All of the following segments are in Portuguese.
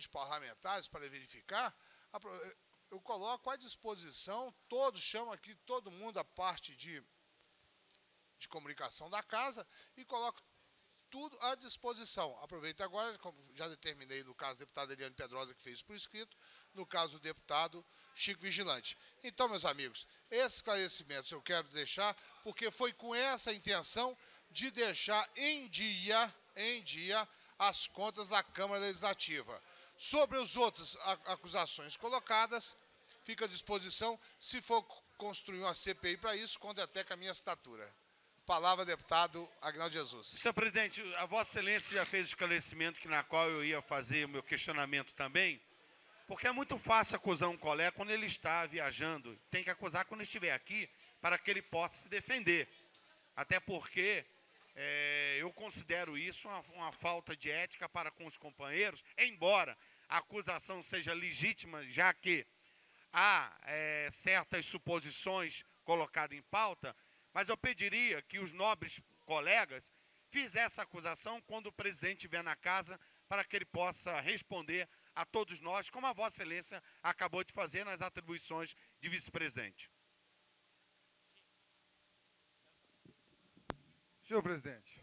os parlamentares para verificar, eu coloco à disposição, todos chamam aqui, todo mundo, a parte de comunicação da casa, e coloco tudo à disposição. Aproveito agora, como já determinei no caso do deputado Eliane Pedrosa, que fez por escrito, no caso do deputado Chico Vigilante. Então, meus amigos, esses esclarecimentos eu quero deixar, porque foi com essa intenção de deixar em dia as contas da Câmara Legislativa. Sobre as outras acusações colocadas, fica à disposição, se for construir uma CPI para isso, conte até com a minha estatura. Palavra, deputado Agnaldo Jesus. Senhor presidente, a Vossa Excelência já fez o esclarecimento que na qual eu ia fazer o meu questionamento também, porque é muito fácil acusar um colega quando ele está viajando. Tem que acusar quando estiver aqui, para que ele possa se defender. Até porque eu considero isso uma falta de ética para com os companheiros, embora a acusação seja legítima, já que há certas suposições colocadas em pauta, mas eu pediria que os nobres colegas fizessem essa acusação quando o presidente estiver na casa, para que ele possa responder a todos nós, como a Vossa Excelência acabou de fazer nas atribuições de vice-presidente. Senhor presidente,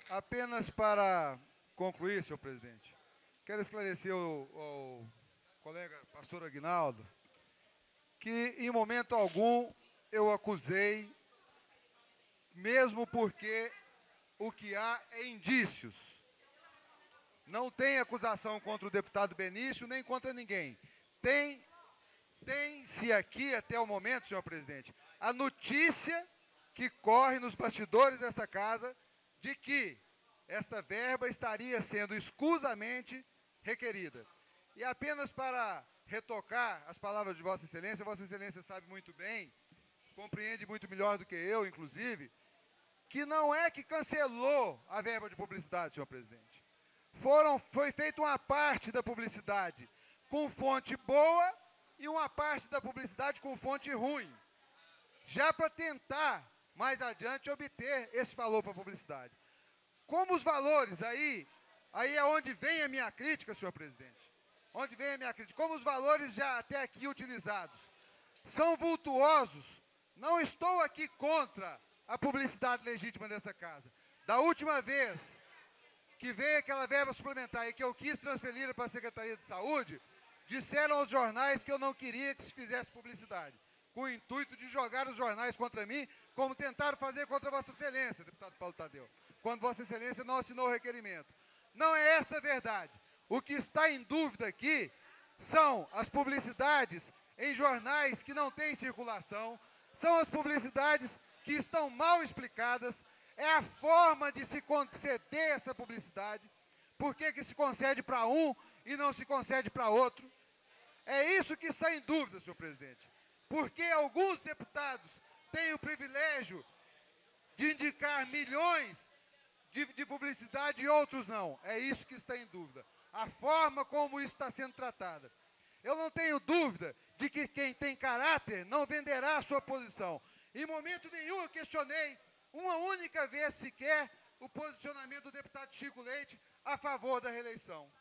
apenas para concluir, senhor presidente, quero esclarecer ao colega pastor Aguinaldo que, em momento algum, eu acusei, mesmo porque o que há é indícios. Não tem acusação contra o deputado Benício, nem contra ninguém. Tem-se aqui, até o momento, senhor presidente, a notícia que corre nos bastidores desta casa de que esta verba estaria sendo escusamente requerida. E apenas para retocar as palavras de Vossa Excelência sabe muito bem, compreende muito melhor do que eu, inclusive, que não é que cancelou a verba de publicidade, senhor presidente. Foi feita uma parte da publicidade com fonte boa e uma parte da publicidade com fonte ruim, já para tentar, mais adiante, obter esse valor para a publicidade. Como os valores, aí é onde vem a minha crítica, senhor presidente, onde vem a minha crítica, como os valores já até aqui utilizados são vultuosos, não estou aqui contra a publicidade legítima dessa casa. Da última vez que veio aquela verba suplementar e que eu quis transferir para a Secretaria de Saúde, disseram aos jornais que eu não queria que se fizesse publicidade, com o intuito de jogar os jornais contra mim, como tentaram fazer contra Vossa Excelência, deputado Paulo Tadeu, quando Vossa Excelência não assinou o requerimento. Não é essa a verdade. O que está em dúvida aqui são as publicidades em jornais que não têm circulação, são as publicidades que estão mal explicadas, é a forma de se conceder essa publicidade, por que se concede para um e não se concede para outro. É isso que está em dúvida, senhor presidente. Porque alguns deputados têm o privilégio de indicar milhões de publicidade e outros não. É isso que está em dúvida. A forma como isso está sendo tratado. Eu não tenho dúvida de que quem tem caráter não venderá a sua posição. Em momento nenhum eu questionei, uma única vez sequer, o posicionamento do deputado Chico Leite a favor da reeleição.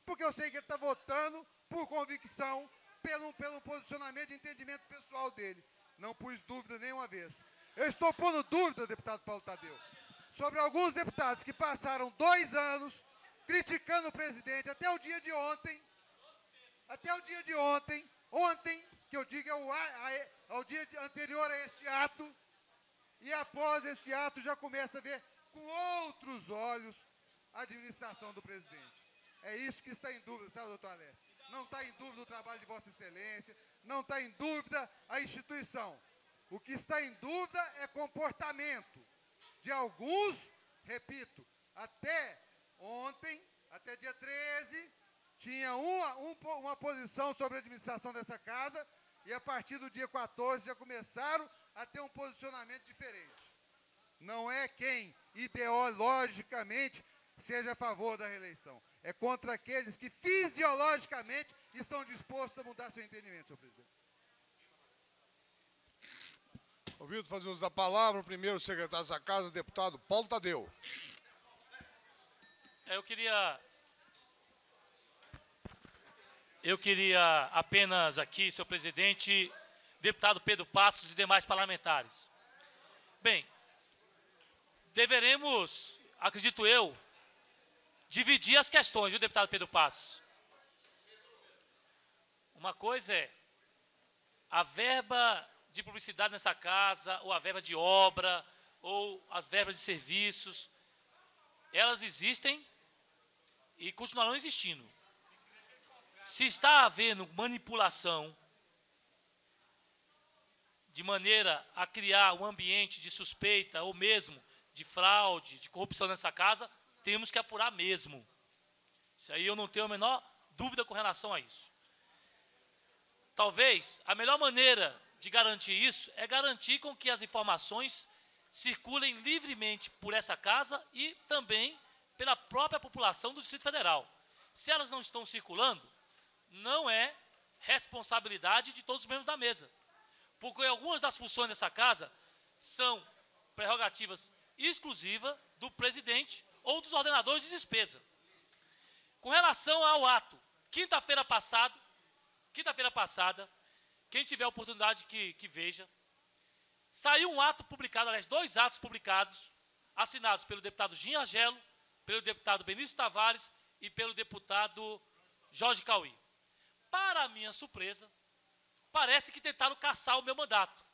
Porque eu sei que ele está votando por convicção, pelo posicionamento e entendimento pessoal dele. Não pus dúvida nenhuma vez. Eu estou pondo dúvida, deputado Paulo Tadeu, sobre alguns deputados que passaram 2 anos criticando o presidente até o dia de ontem, ontem, que eu digo ao dia anterior a este ato, e após esse ato já começa a ver com outros olhos a administração do presidente. É isso que está em dúvida, sabe, doutor Alessio? Não está em dúvida o trabalho de Vossa Excelência, não está em dúvida a instituição. O que está em dúvida é comportamento de alguns, repito, até ontem, até dia 13, tinha uma posição sobre a administração dessa casa, e a partir do dia 14 já começaram a ter um posicionamento diferente. Não é quem ideologicamente seja a favor da reeleição. É contra aqueles que fisiologicamente estão dispostos a mudar seu entendimento, senhor presidente. Ouvido fazer uso da palavra, o primeiro secretário dessa casa, deputado Paulo Tadeu. Eu queria Eu queria apenas aqui, senhor presidente, deputado Pedro Passos e demais parlamentares. Bem, deveremos, acredito eu, dividir as questões, viu, deputado Pedro Passos? Uma coisa é a verba de publicidade nessa casa, ou a verba de obra, ou as verbas de serviços. Elas existem e continuarão existindo. Se está havendo manipulação de maneira a criar um ambiente de suspeita ou mesmo de fraude, de corrupção nessa casa, temos que apurar mesmo. Isso aí eu não tenho a menor dúvida com relação a isso. Talvez a melhor maneira de garantir isso é garantir com que as informações circulem livremente por essa casa e também pela própria população do Distrito Federal. Se elas não estão circulando, não é responsabilidade de todos os membros da mesa. Porque algumas das funções dessa casa são prerrogativas exclusivas do presidente ou dos ordenadores de despesa. Com relação ao ato, quinta-feira passada, quem tiver oportunidade que veja, saiu um ato publicado, aliás, 2 atos publicados, assinados pelo deputado Ginha Agelo, pelo deputado Benício Tavares e pelo deputado Jorge Cauí. Para a minha surpresa, parece que tentaram caçar o meu mandato,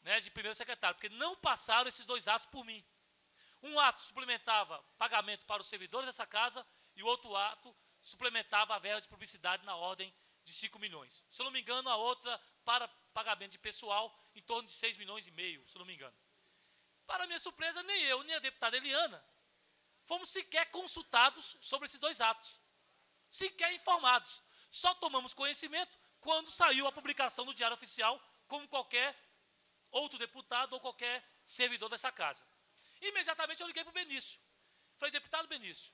né, de primeiro secretário, porque não passaram esses 2 atos por mim. Um ato suplementava pagamento para os servidores dessa casa e o outro ato suplementava a verba de publicidade na ordem de 5 milhões. Se eu não me engano, a outra para pagamento de pessoal em torno de 6,5 milhões, se eu não me engano. Para minha surpresa, nem eu, nem a deputada Eliana fomos sequer consultados sobre esses 2 atos. Sequer informados. Só tomamos conhecimento quando saiu a publicação no Diário Oficial, como qualquer outro deputado ou qualquer servidor dessa casa. Imediatamente eu liguei para o Benício. Falei, deputado Benício,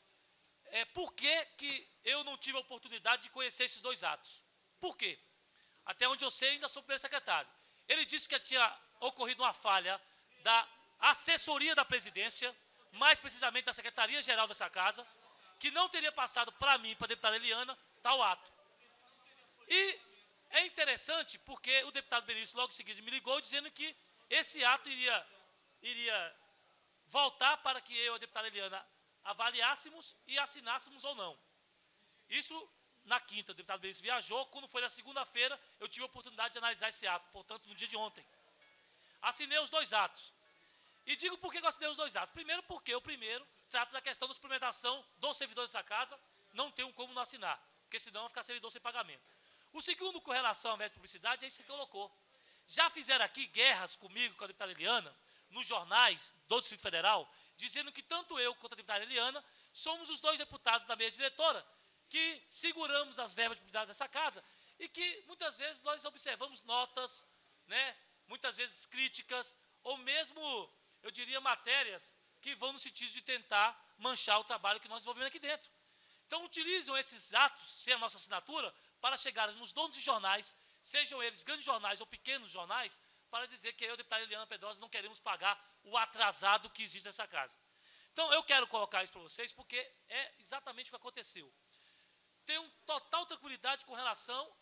por que eu não tive a oportunidade de conhecer esses 2 atos? Por quê? Até onde eu sei, ainda sou primeiro secretário. Ele disse que tinha ocorrido uma falha da assessoria da presidência, mais precisamente da secretaria-geral dessa casa, que não teria passado para mim, para a deputada Eliana, tal ato. E é interessante porque o deputado Benício logo em seguida me ligou dizendo que esse ato iria voltar para que eu e a deputada Eliana avaliássemos e assinássemos ou não. Isso na quinta, o deputado Benício viajou, quando foi na segunda-feira, eu tive a oportunidade de analisar esse ato, portanto, no dia de ontem. Assinei os 2 atos. E digo por que eu assinei os 2 atos. Primeiro, porque o primeiro trata da questão da suplementação dos servidores dessa casa, não tem como não assinar, porque senão vai ficar servidor sem pagamento. O segundo, com relação à verba de publicidade, é isso que você colocou. Já fizeram aqui guerras comigo, com a deputada Eliana, nos jornais do Distrito Federal, dizendo que tanto eu quanto a deputada Eliana somos os 2 deputados da mesa diretora que seguramos as verbas de publicidade dessa casa e que muitas vezes nós observamos notas, né, muitas vezes críticas, ou mesmo, eu diria, matérias que vão no sentido de tentar manchar o trabalho que nós desenvolvemos aqui dentro. Então, utilizam esses atos, sem a nossa assinatura, para chegarem nos donos de jornais, sejam eles grandes jornais ou pequenos jornais, para dizer que eu e a deputada Eliana Pedrosa não queremos pagar o atrasado que existe nessa casa. Então, eu quero colocar isso para vocês, porque é exatamente o que aconteceu. Tenho total tranquilidade com relação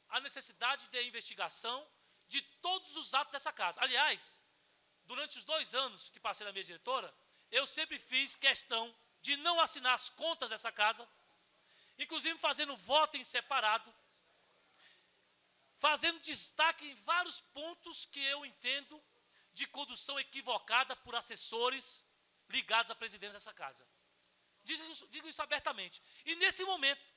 à necessidade de investigação de todos os atos dessa casa. Aliás, durante os 2 anos que passei na mesa diretora, eu sempre fiz questão de não assinar as contas dessa casa, inclusive fazendo voto em separado, fazendo destaque em vários pontos que eu entendo de condução equivocada por assessores ligados à presidência dessa casa. Digo isso abertamente. E nesse momento,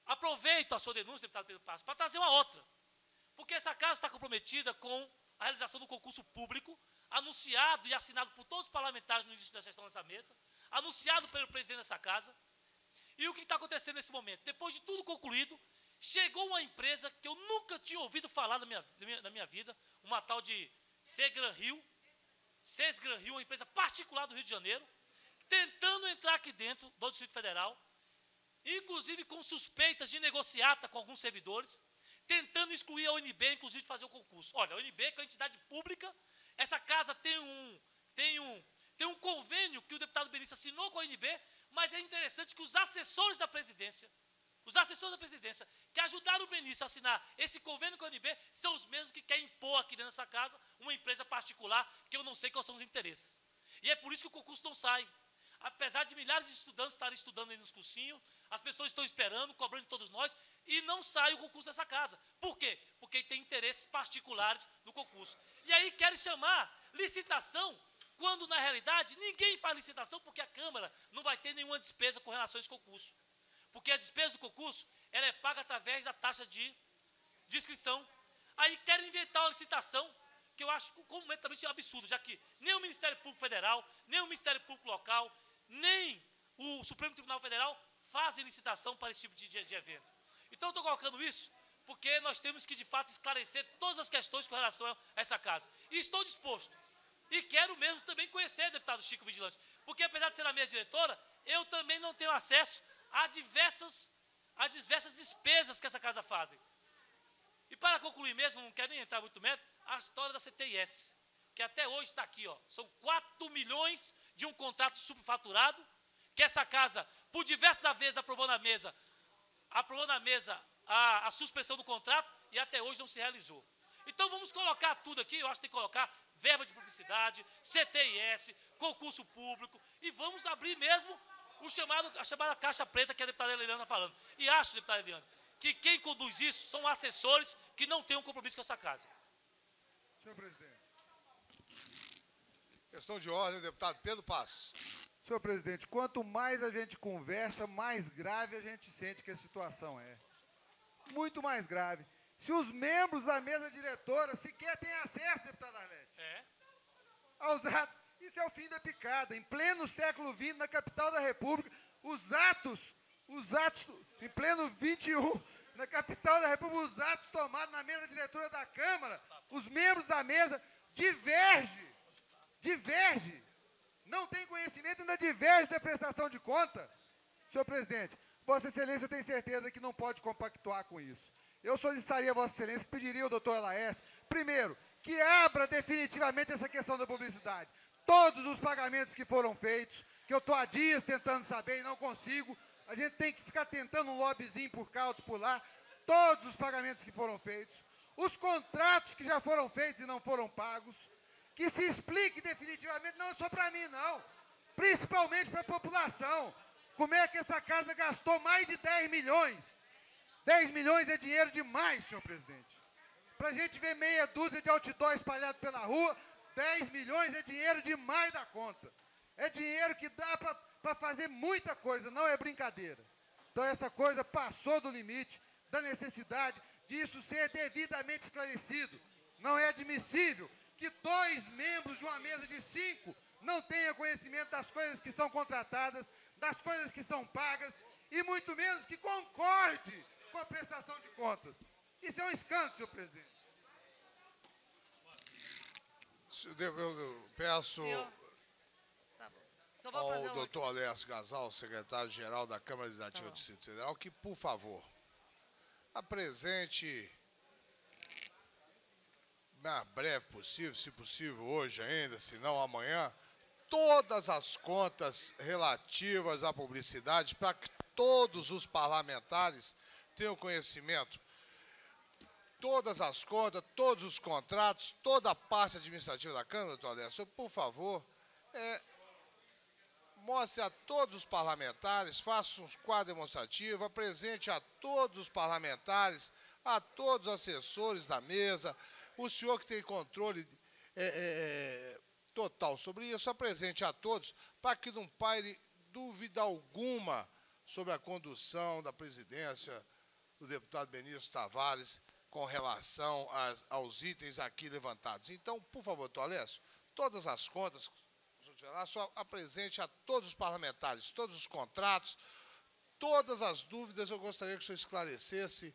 aproveito a sua denúncia, deputado Pedro Passos, para trazer uma outra. Porque essa casa está comprometida com a realização do concurso público, anunciado e assinado por todos os parlamentares no início da sessão dessa mesa, anunciado pelo presidente dessa casa. E o que está acontecendo nesse momento? Depois de tudo concluído, chegou uma empresa que eu nunca tinha ouvido falar na minha vida, uma tal de Sesgran Rio, uma empresa particular do Rio de Janeiro, tentando entrar aqui dentro do Distrito Federal, inclusive com suspeitas de negociata com alguns servidores, tentando excluir a ONB, inclusive de fazer o concurso. Olha, a ONB, que é uma entidade pública, essa casa tem um convênio que o deputado Benício assinou com a ONB, mas é interessante que os assessores da presidência Os assessores da presidência que ajudaram o Benício a assinar esse convênio com a UNB são os mesmos que querem impor aqui dentro dessa casa uma empresa particular que eu não sei quais são os interesses. E é por isso que o concurso não sai. Apesar de milhares de estudantes estarem estudando aí nos cursinhos, as pessoas estão esperando, cobrando de todos nós, e não sai o concurso dessa casa. Por quê? Porque tem interesses particulares no concurso. E aí querem chamar licitação, quando na realidade ninguém faz licitação, porque a Câmara não vai ter nenhuma despesa com relação a esse concurso. Porque a despesa do concurso, ela é paga através da taxa de inscrição. Aí querem inventar uma licitação, que eu acho completamente absurdo, já que nem o Ministério Público Federal, nem o Ministério Público Local, nem o Supremo Tribunal Federal fazem licitação para esse tipo de evento. Então, eu estou colocando isso porque nós temos que, de fato, esclarecer todas as questões com relação a essa casa. E estou disposto. E quero mesmo também conhecer o deputado Chico Vigilante, porque, apesar de ser a minha diretora, eu também não tenho acesso a diversas despesas que essa casa fazem. E para concluir mesmo, não quero nem entrar muito mérito, a história da CTIS, que até hoje está aqui, ó, são 4 milhões de um contrato superfaturado, que essa casa, por diversas vezes, aprovou na mesa a suspensão do contrato e até hoje não se realizou. Então vamos colocar tudo aqui, eu acho que tem que colocar verba de publicidade, CTIS, concurso público, e vamos abrir mesmo a chamada caixa preta que a deputada Eliana está falando. E acho, deputada Eliana, que quem conduz isso são assessores que não têm um compromisso com essa casa. Senhor presidente. Questão de ordem, deputado Pedro Passos. Senhor presidente, quanto mais a gente conversa, mais grave a gente sente que a situação é. Muito mais grave. Se os membros da mesa diretora sequer têm acesso, deputada Arlete, aos atos, isso é o fim da picada. Em pleno século XX, na capital da República, os atos, em pleno XXI, na capital da República, os atos tomados na mesa diretora da Câmara, os membros da mesa divergem, não tem conhecimento, ainda diverge da prestação de conta. Senhor presidente, Vossa Excelência tem certeza que não pode compactuar com isso. Eu solicitaria a Vossa Excelência, pediria ao doutor Laércio, primeiro, que abra definitivamente essa questão da publicidade. Todos os pagamentos que foram feitos, que eu estou há dias tentando saber e não consigo, a gente tem que ficar tentando um lobbyzinho por cá, outro por lá, todos os pagamentos que foram feitos, os contratos que já foram feitos e não foram pagos, que se explique definitivamente, não só para mim, não, principalmente para a população, como é que essa casa gastou mais de 10 milhões. 10 milhões é dinheiro demais, senhor presidente. Para a gente ver meia dúzia de outdoor espalhado pela rua, 10 milhões é dinheiro demais da conta. É dinheiro que dá para fazer muita coisa, não é brincadeira. Então essa coisa passou do limite, da necessidade disso ser devidamente esclarecido. Não é admissível que 2 membros de uma mesa de 5 não tenham conhecimento das coisas que são contratadas, das coisas que são pagas, e muito menos que concorde com a prestação de contas. Isso é um escândalo, senhor presidente. Eu peço ao doutor Alessio Gasal, secretário-geral da Câmara Legislativa do Distrito Federal, que, por favor, apresente, na breve possível, se possível hoje ainda, se não amanhã, todas as contas relativas à publicidade para que todos os parlamentares tenham conhecimento. Todas as contas, todos os contratos, toda a parte administrativa da Câmara, doutor Alessio, por favor, mostre a todos os parlamentares, faça um quadro demonstrativo, apresente a todos os parlamentares, a todos os assessores da mesa, o senhor que tem controle total sobre isso, apresente a todos, para que não paire dúvida alguma sobre a condução da presidência do deputado Benício Tavares com relação aos itens aqui levantados. Então, por favor, doutor Alessio, todas as contas, só apresente a todos os parlamentares, todos os contratos, todas as dúvidas, eu gostaria que o senhor esclarecesse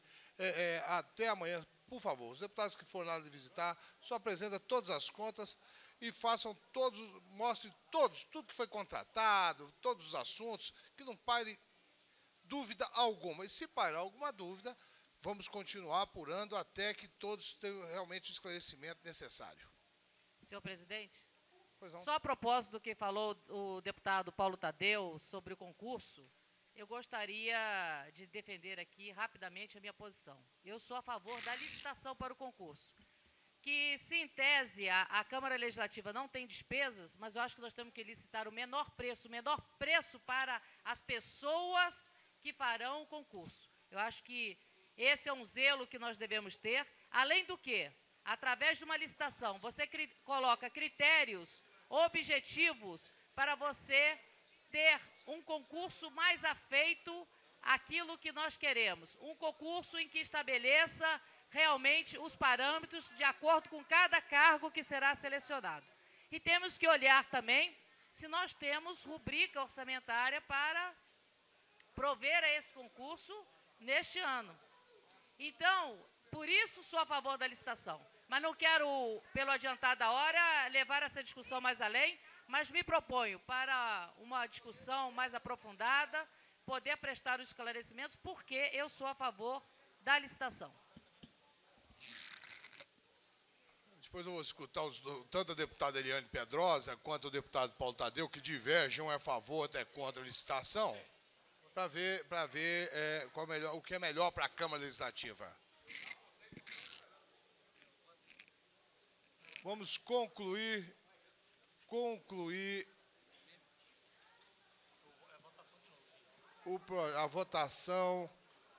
até amanhã, por favor. Os deputados que forem lá visitar, só apresenta todas as contas e façam todos, mostrem todos, tudo que foi contratado, todos os assuntos, que não paire dúvida alguma. E se pairar alguma dúvida, vamos continuar apurando até que todos tenham realmente o esclarecimento necessário. Senhor presidente, Pois não. só a propósito do que falou o deputado Paulo Tadeu sobre o concurso, eu gostaria de defender aqui rapidamente a minha posição. Eu sou a favor da licitação para o concurso. Que, se em tese a Câmara Legislativa não tem despesas, mas eu acho que nós temos que licitar o menor preço para as pessoas que farão o concurso. Eu acho que esse é um zelo que nós devemos ter. Além do que, através de uma licitação, você coloca critérios objetivos para você ter um concurso mais afeito àquilo que nós queremos. Um concurso em que estabeleça realmente os parâmetros de acordo com cada cargo que será selecionado. E temos que olhar também se nós temos rubrica orçamentária para prover a esse concurso neste ano. Então, por isso sou a favor da licitação. Mas não quero, pelo adiantar da hora, levar essa discussão mais além, mas me proponho para uma discussão mais aprofundada, poder prestar os esclarecimentos, porque eu sou a favor da licitação. Depois eu vou escutar tanto a deputada Eliane Pedrosa quanto o deputado Paulo Tadeu, que divergem, um é a favor, outro é contra a licitação, para ver o que é melhor para a Câmara Legislativa. Vamos concluir a votação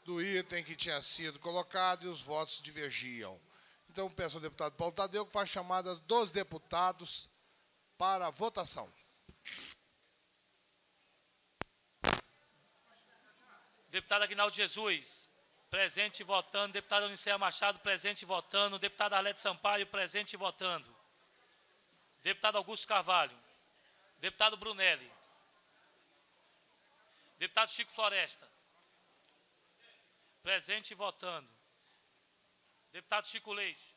do item que tinha sido colocado e os votos divergiam. Então, peço ao deputado Paulo Tadeu que faça chamada dos deputados para a votação. Deputado Aguinaldo Jesus, presente e votando. Deputada Unicéia Machado, presente e votando. Deputada Arlete Sampaio, presente e votando. Deputado Augusto Carvalho. Deputado Brunelli. Deputado Chico Floresta, presente e votando. Deputado Chico Leite.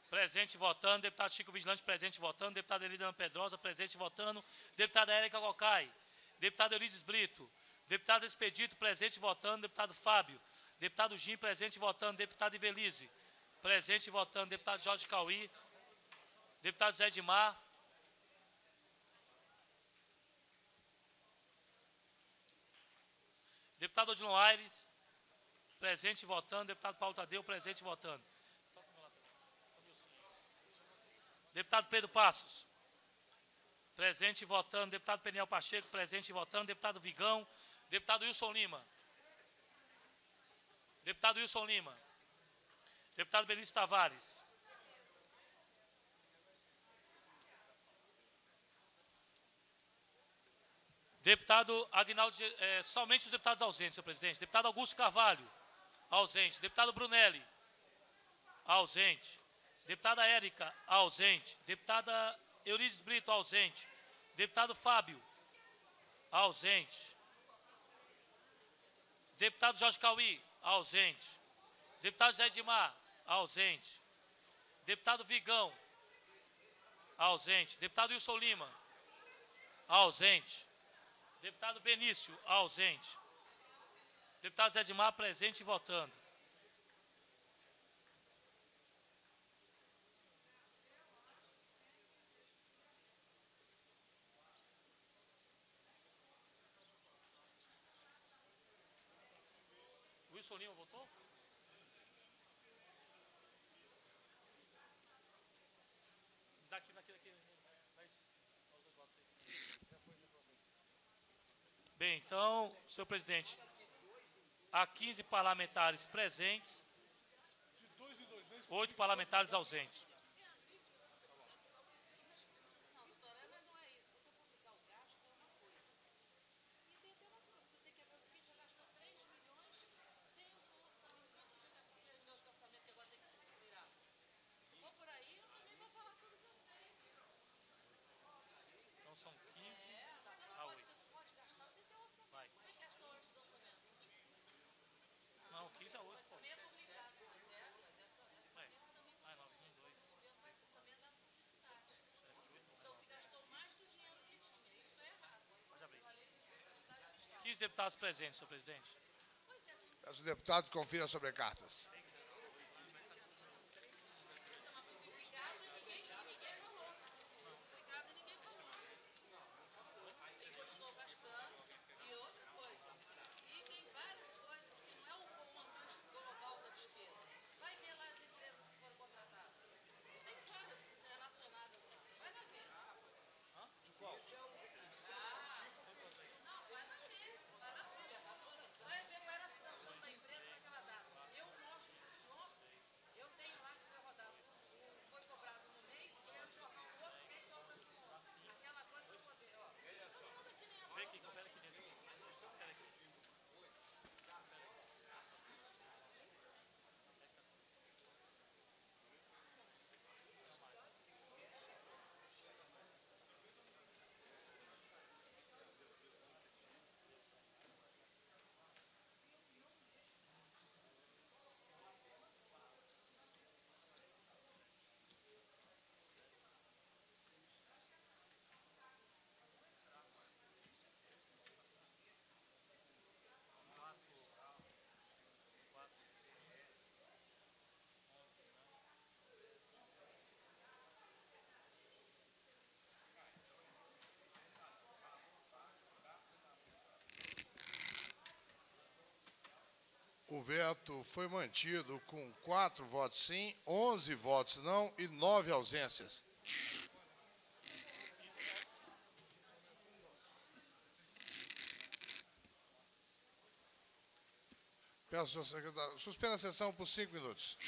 Presente e votando. Deputado Chico Vigilante, presente e votando. Deputada Elida Pedrosa, presente e votando. Deputada Érica Gocai. Deputado Eurides Brito. Deputado Expedito, presente e votando. Deputado Fábio. Deputado Jim, presente e votando. Deputado Ivelise, presente e votando. Deputado Jorge Cauí. Deputado Zé Edmar. Deputado Odilon Aires, presente e votando. Deputado Paulo Tadeu, presente e votando. Deputado Pedro Passos, presente e votando. Deputado Peniel Pacheco, presente e votando. Deputado Vigão. Deputado Wilson Lima. Deputado Wilson Lima. Deputado Benício Tavares. Deputado Aguinaldo, somente os deputados ausentes, senhor presidente. Deputado Augusto Carvalho, ausente. Deputado Brunelli, ausente. Deputada Érica, ausente. Deputada Eurides Brito, ausente. Deputado Fábio, ausente. Deputado Jorge Cauí, ausente. Deputado Zé Edmar, ausente. Deputado Vigão, ausente. Deputado Wilson Lima, ausente. Deputado Benício, ausente. Deputado Zé Edmar, presente e votando. Wilson Lima votou? Daqui. Bem, então, senhor presidente, há 15 parlamentares presentes, 8 parlamentares ausentes. Então são 15 a 8. Vai. Não, 15 a 8, pô. Vai, 9, 1, 2. 15 deputados presentes, senhor presidente. Peço o deputado que confira sobre cartas. O veto foi mantido com 4 votos sim, 11 votos não e 9 ausências. Peço ao secretário, suspenda a sessão por 5 minutos.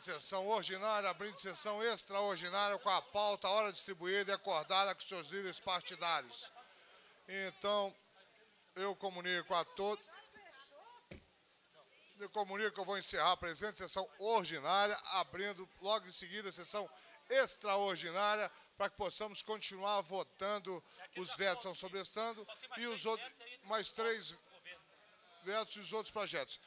Sessão ordinária, abrindo sessão extraordinária com a pauta, a hora distribuída e acordada com seus líderes partidários. Então, eu comunico a todos. Eu comunico que eu vou encerrar a presente sessão ordinária, abrindo logo em seguida a sessão extraordinária, para que possamos continuar votando os vetos que estão sobrestando e os outros, mais 3 vetos e os outros projetos.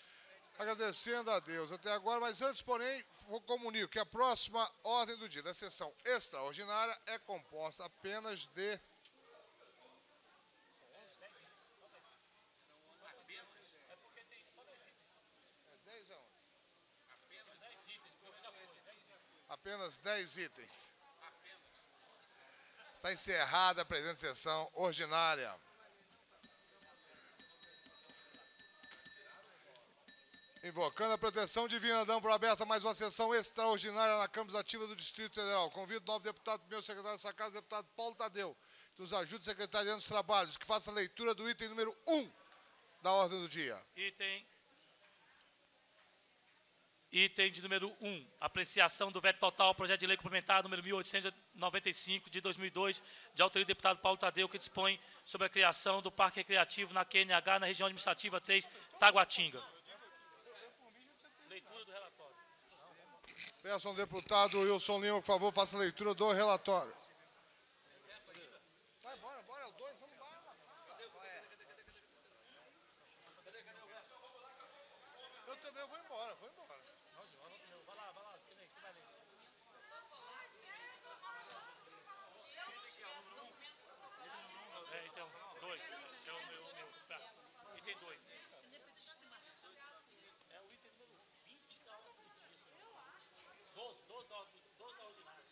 Agradecendo a Deus até agora, mas antes, porém, comunico que a próxima ordem do dia da sessão extraordinária é composta apenas de... Apenas 10 itens. Está encerrada a presente sessão ordinária. Invocando a proteção divina, damos por aberta mais uma sessão extraordinária na Câmara Ativa do Distrito Federal. Convido o novo deputado, primeiro secretário dessa casa, deputado Paulo Tadeu, que nos ajude secretariando os trabalhos, que faça a leitura do item número 1 da ordem do dia. Item de número 1, apreciação do veto total ao projeto de lei complementar número 1895 de 2002, de autoria do deputado Paulo Tadeu, que dispõe sobre a criação do Parque Recreativo na QNH, na região administrativa 3, Taguatinga. Leitura do relatório. Peço ao deputado Wilson Lima, por favor, faça a leitura do relatório. Vai, bora, o 2, vamos embora. Eu também vou embora. Vai lá, quem vai ler? Então, 2, é o meu, item 2. É o item número 20 da ordem do dia. 12 da ordinária.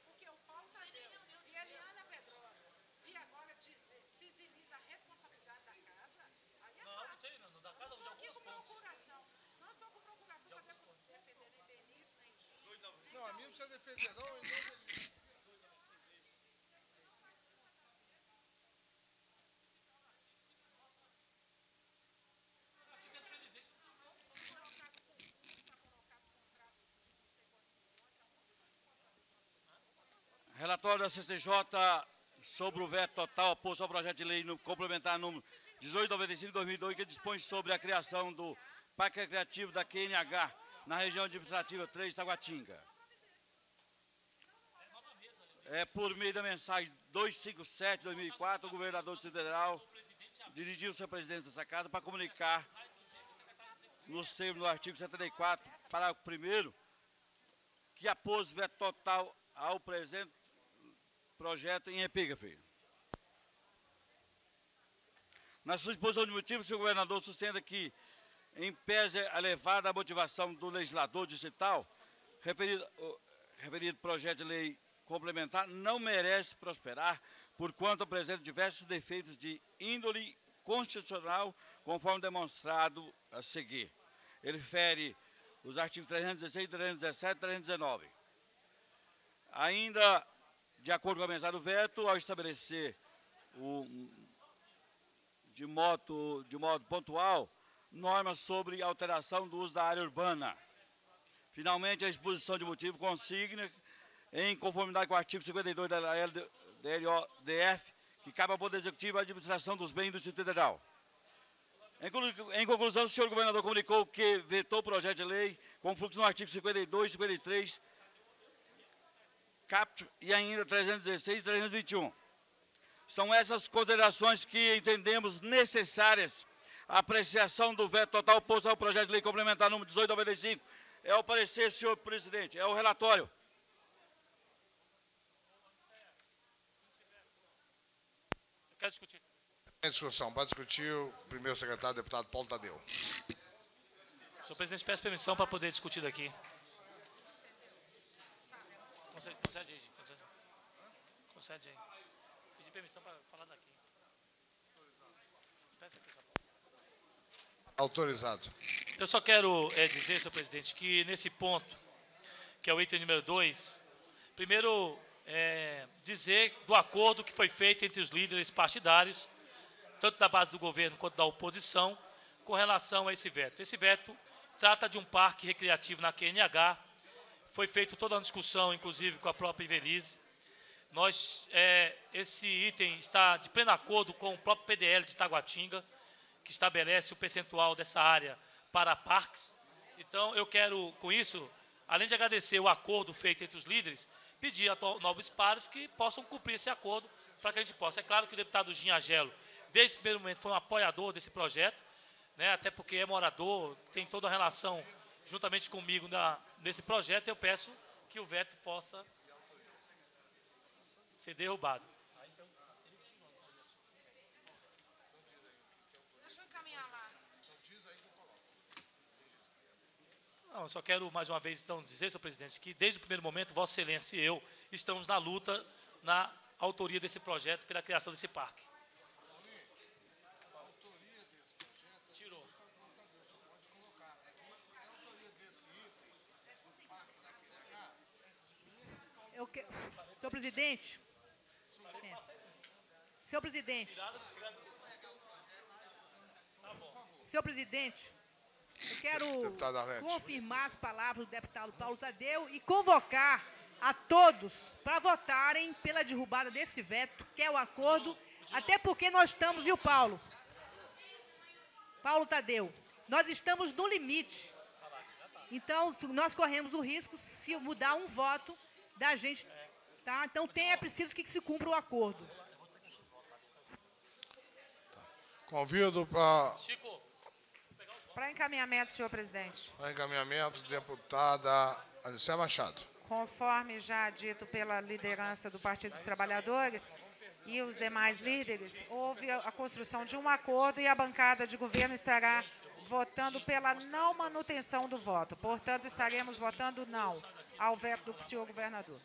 Porque o Paulo Tadeu e a Eliana Pedrosa e agora se eximir da responsabilidade da casa, aí é fácil. Não sei, não, da casa de alguns pontos. Não estou com procuração para defender nem Benício, nem Gil. Não, a mim não precisa defender, não. Relatório da CCJ sobre o veto total oposto ao projeto de lei complementar número 1895 de 2002, que dispõe sobre a criação do Parque Recreativo da QNH na região administrativa 3, Taguatinga. Por meio da mensagem 257 de 2004, o governador do Distrito Federal dirigiu-se ao presidente dessa casa para comunicar, nos termos do artigo 74, parágrafo 1º, que apôs veto total ao presente projeto em epígrafe. Na sua exposição de motivos, o governador sustenta que, em pese a elevada motivação do legislador distrital, referido projeto de lei complementar não merece prosperar, porquanto apresenta diversos defeitos de índole constitucional, conforme demonstrado a seguir. Ele refere os artigos 316, 317 e 319. Ainda, de acordo com a mensagem do veto, ao estabelecer de modo pontual normas sobre alteração do uso da área urbana. Finalmente, a exposição de motivo consigna, em conformidade com o artigo 52 da LDF, que cabe ao Poder Executivo a administração dos bens do Distrito Federal. Em conclusão, o senhor governador comunicou que vetou o projeto de lei com fluxo no artigo 52, 53, caput e ainda 316 e 321. São essas considerações que entendemos necessárias a apreciação do veto total oposto ao projeto de lei complementar número 1895 É o parecer, senhor presidente, é o relatório. Eu quero discutir. Em discussão, para discutir o primeiro secretário, deputado Paulo Tadeu. Senhor presidente, peço permissão para poder discutir daqui. Concede aí, concede aí. Pedir permissão para falar daqui. Peço aqui, Autorizado. eu só quero dizer, senhor presidente, que nesse ponto, que é o item número 2, primeiro dizer do acordo que foi feito entre os líderes partidários, tanto da base do governo quanto da oposição, com relação a esse veto. Esse veto trata de um parque recreativo na QNH, foi feita toda uma discussão, inclusive com a própria Ivelisse. Esse item está de pleno acordo com o próprio PDL de Taguatinga, que estabelece o percentual dessa área para parques. Então, eu quero, com isso, além de agradecer o acordo feito entre os líderes, pedir a Nobres Pares que possam cumprir esse acordo para que a gente possa. É claro que o deputado Ginhagelo, desde o primeiro momento, foi um apoiador desse projeto, né, até porque é morador, tem toda a relação juntamente comigo nesse projeto. Eu peço que o veto possa ser derrubado. Deixa eu encaminhar lá. Não, eu só quero mais uma vez então dizer, senhor presidente, que desde o primeiro momento, Vossa Excelência e eu estamos na luta, na autoria desse projeto, pela criação desse parque. Tirou. Senhor presidente. Senhor presidente. Senhor presidente, eu quero confirmar as palavras do deputado Paulo Tadeu e convocar a todos para votarem pela derrubada desse veto, que é o acordo, até porque nós estamos, viu, Paulo? Paulo Tadeu, nós estamos no limite. Então, nós corremos o risco, se mudar um voto da gente, tá? Então, é preciso que se cumpra o acordo. Convido para... Para encaminhamento, senhor presidente. Para encaminhamento, deputada Anicé Machado. Conforme já dito pela liderança do Partido dos Trabalhadores e os demais líderes, houve a construção de um acordo e a bancada de governo estará votando pela não manutenção do voto. Portanto, estaremos votando não ao veto do senhor governador.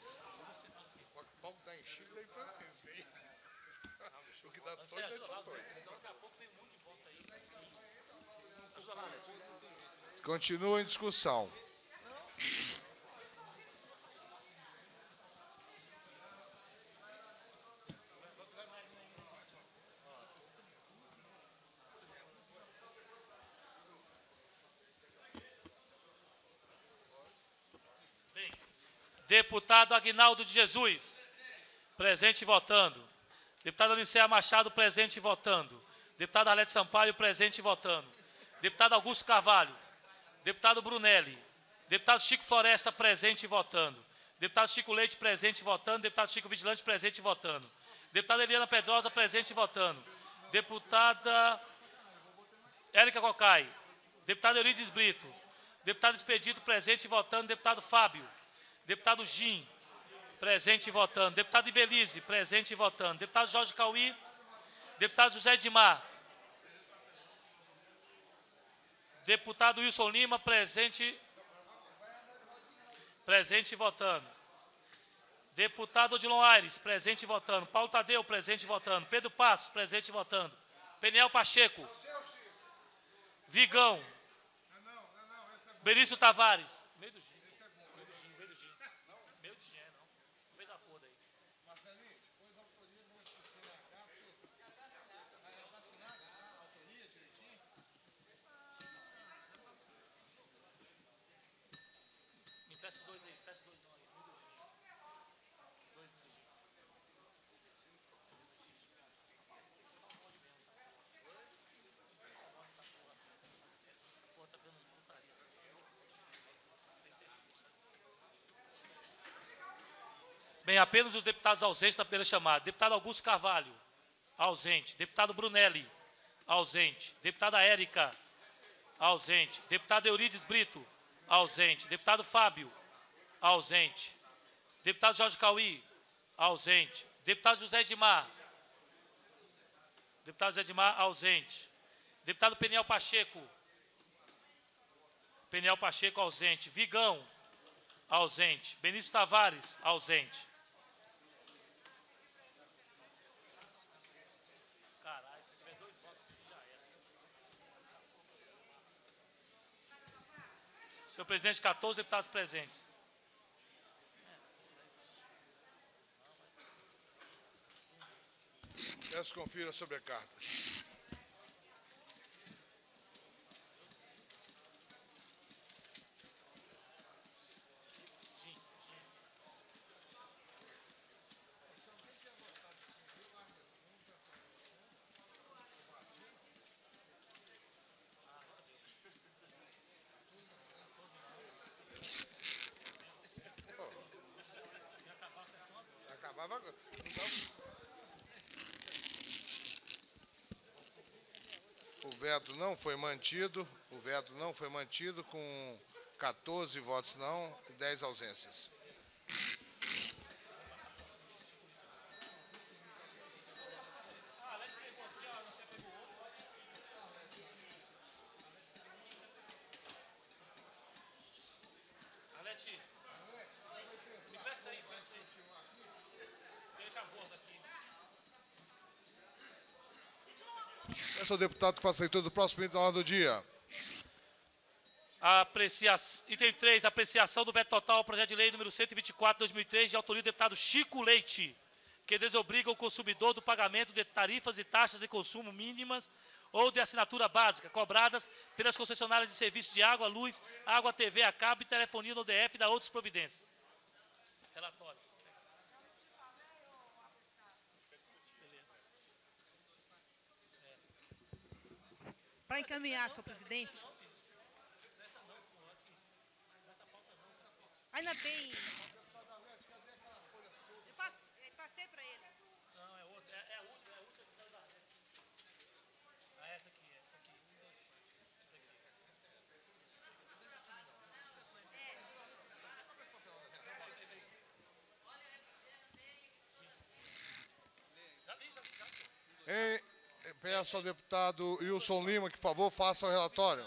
Continua em discussão. Bem, deputado Aguinaldo de Jesus, presente e votando. Deputado Anicea Machado, presente e votando. Deputado Arlete Sampaio, presente e votando. Deputado Augusto Carvalho. Deputado Brunelli. Deputado Chico Floresta, presente e votando. Deputado Chico Leite, presente e votando. Deputado Chico Vigilante, presente e votando. Deputada Eliana Pedrosa, presente e votando. Deputada Érica Cocai. Deputado Eurides Brito. Deputado Expedito, presente e votando. Deputado Fábio. Deputado Gim, presente e votando. Deputado Ivelisse, presente e votando. Deputado Jorge Cauí. Deputado José Edmar. Deputado Wilson Lima, presente e votando. Deputado Odilon Aires, presente e votando. Paulo Tadeu, presente e votando. Pedro Passos, presente e votando. Peniel Pacheco. Vigão. Benício Tavares. Meio do Gin. Meio do Gin, não. Não fez acordo aí. Me peça dois aí, peça dois não aí. Dois do Gin. Bem, apenas os deputados ausentes na primeira chamada. Deputado Augusto Carvalho, ausente. Deputado Brunelli, ausente. Deputada Érica, ausente. Deputado Eurides Brito, ausente. Deputado Fábio, ausente. Deputado Jorge Cauí, ausente. Deputado José Edmar. Deputado José Edmar, ausente. Deputado Peniel Pacheco. Peniel Pacheco, ausente. Vigão, ausente. Benício Tavares, ausente. Caralho, se tiver 2 votos, já era. Senhor presidente, 14 deputados presentes. Peço confira sobre a carta. Acabava agora. O veto não foi mantido. O veto não foi mantido com 14 votos não e 10 ausências. Alete, me presta aí, Ele acabou daqui. Peço ao deputado que faça a leitura do próximo item da ordem do dia. Item 3, apreciação do veto total ao projeto de lei número 124/2003, de autoria do deputado Chico Leite, que desobriga o consumidor do pagamento de tarifas e taxas de consumo mínimas ou de assinatura básica, cobradas pelas concessionárias de serviços de água, luz, água, TV, a cabo e telefonia no DF e da outras providências. Relatório. Para encaminhar, senhor presidente. Ainda tem. Eu passei para ele. Não, é outra. É a última que saiu da rede. Ah, essa aqui. Essa aqui. Peço ao deputado Wilson Lima que, por favor, faça o relatório.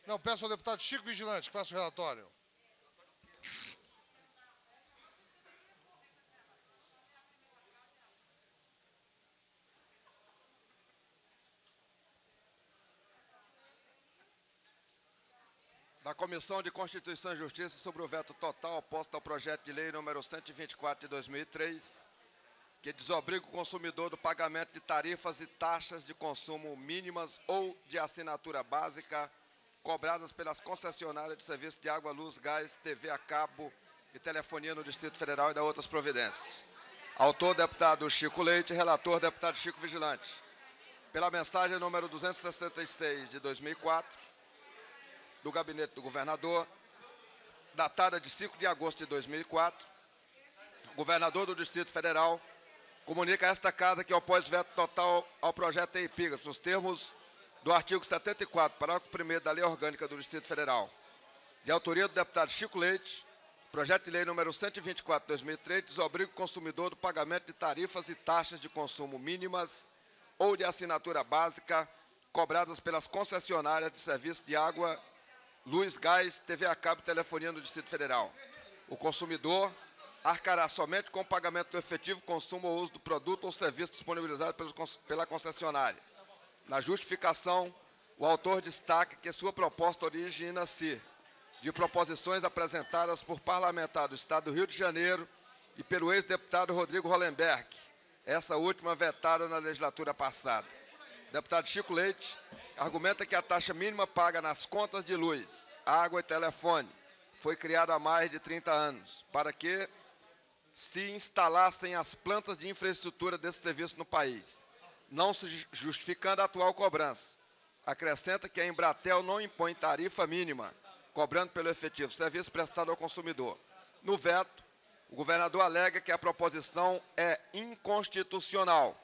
Não, peço ao deputado Chico Vigilante que faça o relatório. Da Comissão de Constituição e Justiça sobre o veto total oposto ao projeto de lei número 124 de 2003, que desobriga o consumidor do pagamento de tarifas e taxas de consumo mínimas ou de assinatura básica cobradas pelas concessionárias de serviço de água, luz, gás, TV a cabo e telefonia no Distrito Federal e da outras providências. Autor, deputado Chico Leite, relator, deputado Chico Vigilante. Pela mensagem número 266 de 2004, do Gabinete do Governador, datada de 5 de agosto de 2004, o governador do Distrito Federal comunica a esta Casa que opôs veto total ao projeto em epígrafe, nos termos do artigo 74, parágrafo 1º da Lei Orgânica do Distrito Federal. De autoria do deputado Chico Leite, projeto de lei número 124 de 2003 desobriga o consumidor do pagamento de tarifas e taxas de consumo mínimas ou de assinatura básica cobradas pelas concessionárias de serviço de água, luz, gás, TV a cabo e telefonia no Distrito Federal. O consumidor arcará somente com o pagamento do efetivo consumo ou uso do produto ou serviço disponibilizado pela concessionária. Na justificação, o autor destaca que sua proposta origina-se de proposições apresentadas por parlamentar do Estado do Rio de Janeiro e pelo ex-deputado Rodrigo Hollenberg, essa última vetada na legislatura passada. O deputado Chico Leite argumenta que a taxa mínima paga nas contas de luz, água e telefone foi criada há mais de 30 anos para que se instalassem as plantas de infraestrutura desse serviço no país, não se justificando a atual cobrança. Acrescenta que a Embratel não impõe tarifa mínima, cobrando pelo efetivo serviço prestado ao consumidor. No veto, o governador alega que a proposição é inconstitucional,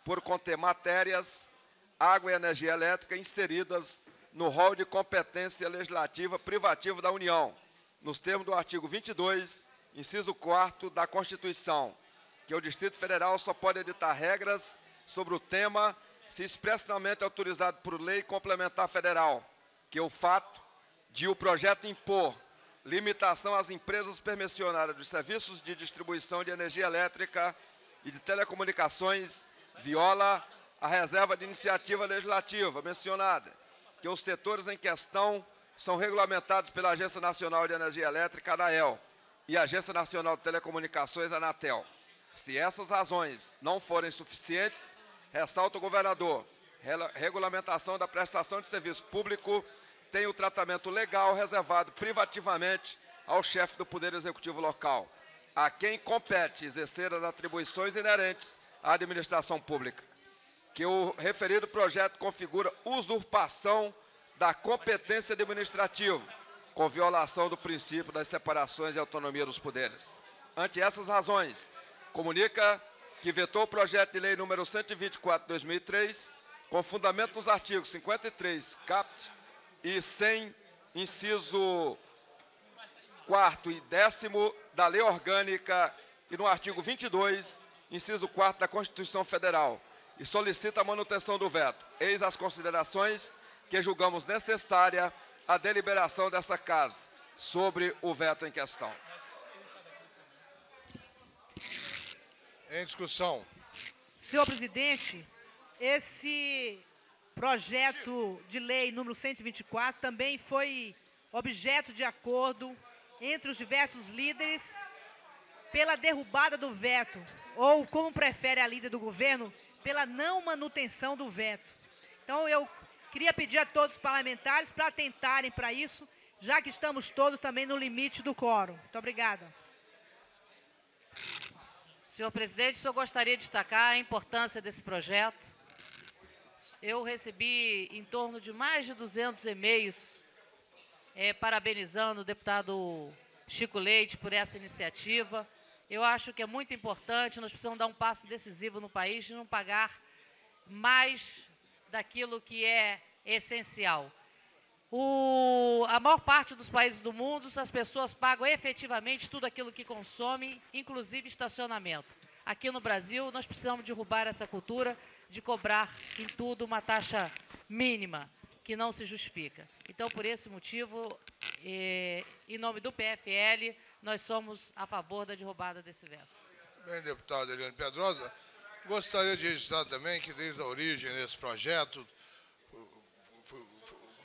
por conter matérias, água e energia elétrica inseridas no rol de competência legislativa privativa da União, nos termos do artigo 22, inciso 4º da Constituição, que o Distrito Federal só pode editar regras sobre o tema se expressamente autorizado por lei complementar federal, que o fato de o projeto impor limitação às empresas permissionárias dos serviços de distribuição de energia elétrica e de telecomunicações viola a reserva de iniciativa legislativa mencionada, que os setores em questão são regulamentados pela Agência Nacional de Energia Elétrica, ANAEL, e a Agência Nacional de Telecomunicações, ANATEL. Se essas razões não forem suficientes, ressalta o governador, regulamentação da prestação de serviço público tem o tratamento legal reservado privativamente ao chefe do Poder Executivo local, a quem compete exercer as atribuições inerentes à administração pública, que o referido projeto configura usurpação da competência administrativa, com violação do princípio das separações e autonomia dos poderes. Ante essas razões, comunica que vetou o projeto de lei número 124 de 2003, com fundamento nos artigos 53, caput, e 100, inciso 4º e 10º da Lei Orgânica e no artigo 22, inciso 4º da Constituição Federal, e solicita a manutenção do veto. Eis as considerações que julgamos necessária a deliberação desta Casa sobre o veto em questão. Em discussão. Senhor presidente, esse projeto de lei número 124 também foi objeto de acordo entre os diversos líderes pela derrubada do veto, ou, como prefere a líder do governo, pela não manutenção do veto. Então, eu queria pedir a todos os parlamentares para atentarem para isso, já que estamos todos também no limite do quórum. Muito obrigada. Senhor presidente, o senhor gostaria de destacar a importância desse projeto. Eu recebi em torno de mais de 200 e-mails parabenizando o deputado Chico Leite por essa iniciativa. Eu acho que é muito importante, nós precisamos dar um passo decisivo no país de não pagar mais daquilo que é essencial. A maior parte dos países do mundo, as pessoas pagam efetivamente tudo aquilo que consomem, inclusive estacionamento. Aqui no Brasil, nós precisamos derrubar essa cultura de cobrar em tudo uma taxa mínima, que não se justifica. Então, por esse motivo, em nome do PFL, nós somos a favor da derrubada desse veto. Bem, deputado Eliane Pedrosa, gostaria de registrar também que desde a origem desse projeto,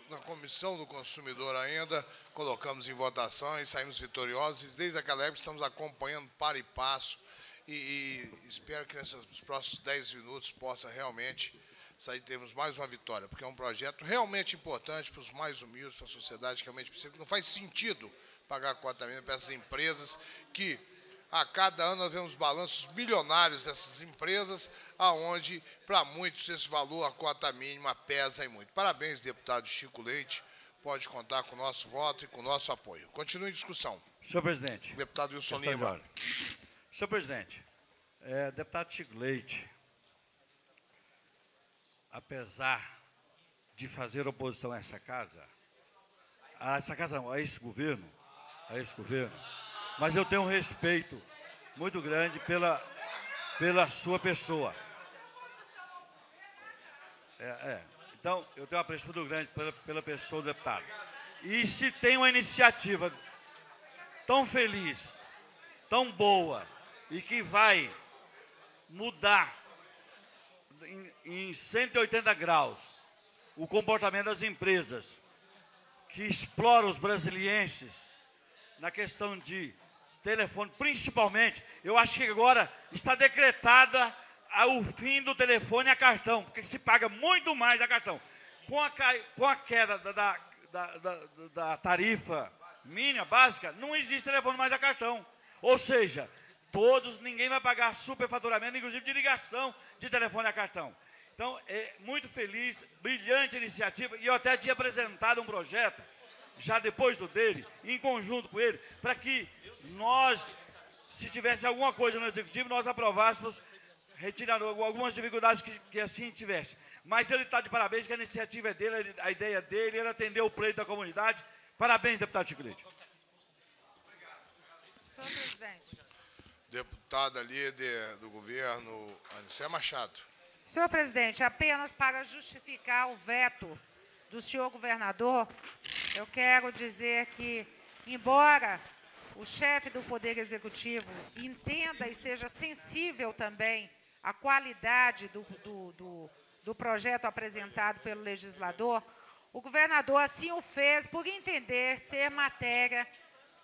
na Comissão do Consumidor ainda, colocamos em votação e saímos vitoriosos. Desde aquela época estamos acompanhando para e passo e espero que nesses próximos 10 minutos possa realmente sair, termos mais uma vitória, porque é um projeto realmente importante para os mais humildes, para a sociedade que realmente precisa. Não faz sentido pagar a cota mínima para essas empresas que a cada ano nós vemos balanços bilionários dessas empresas, aonde, para muitos, esse valor, a cota mínima, pesa e muito. Parabéns, deputado Chico Leite. Pode contar com o nosso voto e com o nosso apoio. Continue em discussão. Senhor presidente. Deputado Wilson Lima. Senhor presidente, deputado Chico Leite, apesar de fazer oposição a essa casa não, a esse governo, mas eu tenho um respeito muito grande pela sua pessoa. Então, eu tenho um apreço muito grande pela pessoa do deputado. E se tem uma iniciativa tão feliz, tão boa, e que vai mudar em 180 graus o comportamento das empresas que exploram os brasilienses na questão de telefone, principalmente, eu acho que agora está decretada o fim do telefone a cartão, porque se paga muito mais a cartão. Com a queda da tarifa mínima, básica, não existe telefone mais a cartão. Ou seja, ninguém vai pagar superfaturamento, inclusive de ligação de telefone a cartão. Então, é muito feliz, brilhante iniciativa, e eu até tinha apresentado um projeto, já depois do dele, em conjunto com ele, para que nós, se tivesse alguma coisa no Executivo, nós aprovássemos, retirando algumas dificuldades que assim tivesse. Mas ele está de parabéns, que a iniciativa é dele, a ideia dele, ele atendeu o pleito da comunidade. Parabéns, deputado Chico Leite. Senhor presidente. Deputada líder do governo, Anicé Machado. Senhor presidente, apenas para justificar o veto do senhor governador, eu quero dizer que, embora o chefe do Poder Executivo entenda e seja sensível também à qualidade do projeto apresentado pelo legislador, o governador assim o fez por entender ser matéria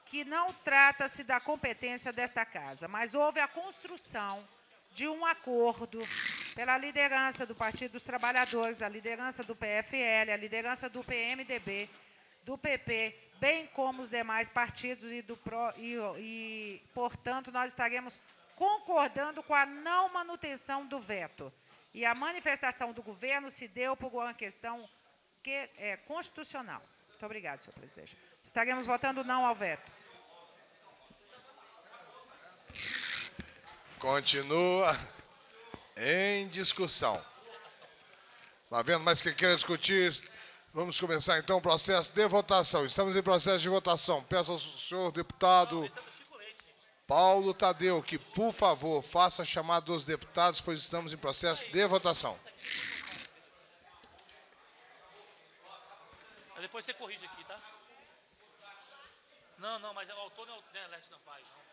que não trata-se da competência desta casa, mas houve a construção de um acordo pela liderança do Partido dos Trabalhadores, a liderança do PFL, a liderança do PMDB, do PP, bem como os demais partidos portanto, nós estaremos concordando com a não manutenção do veto. E a manifestação do governo se deu por uma questão que é constitucional. Muito obrigada, senhor presidente. Estaremos votando não ao veto. Continua em discussão. Está vendo mais que queira discutir? Vamos começar então o processo de votação. Estamos em processo de votação. Peço ao senhor deputado Paulo Tadeu que, por favor, faça a chamada dos deputados, pois estamos em processo de votação. Depois você corrige aqui, tá? Não, mas o autor não é Leste Sampaio, não.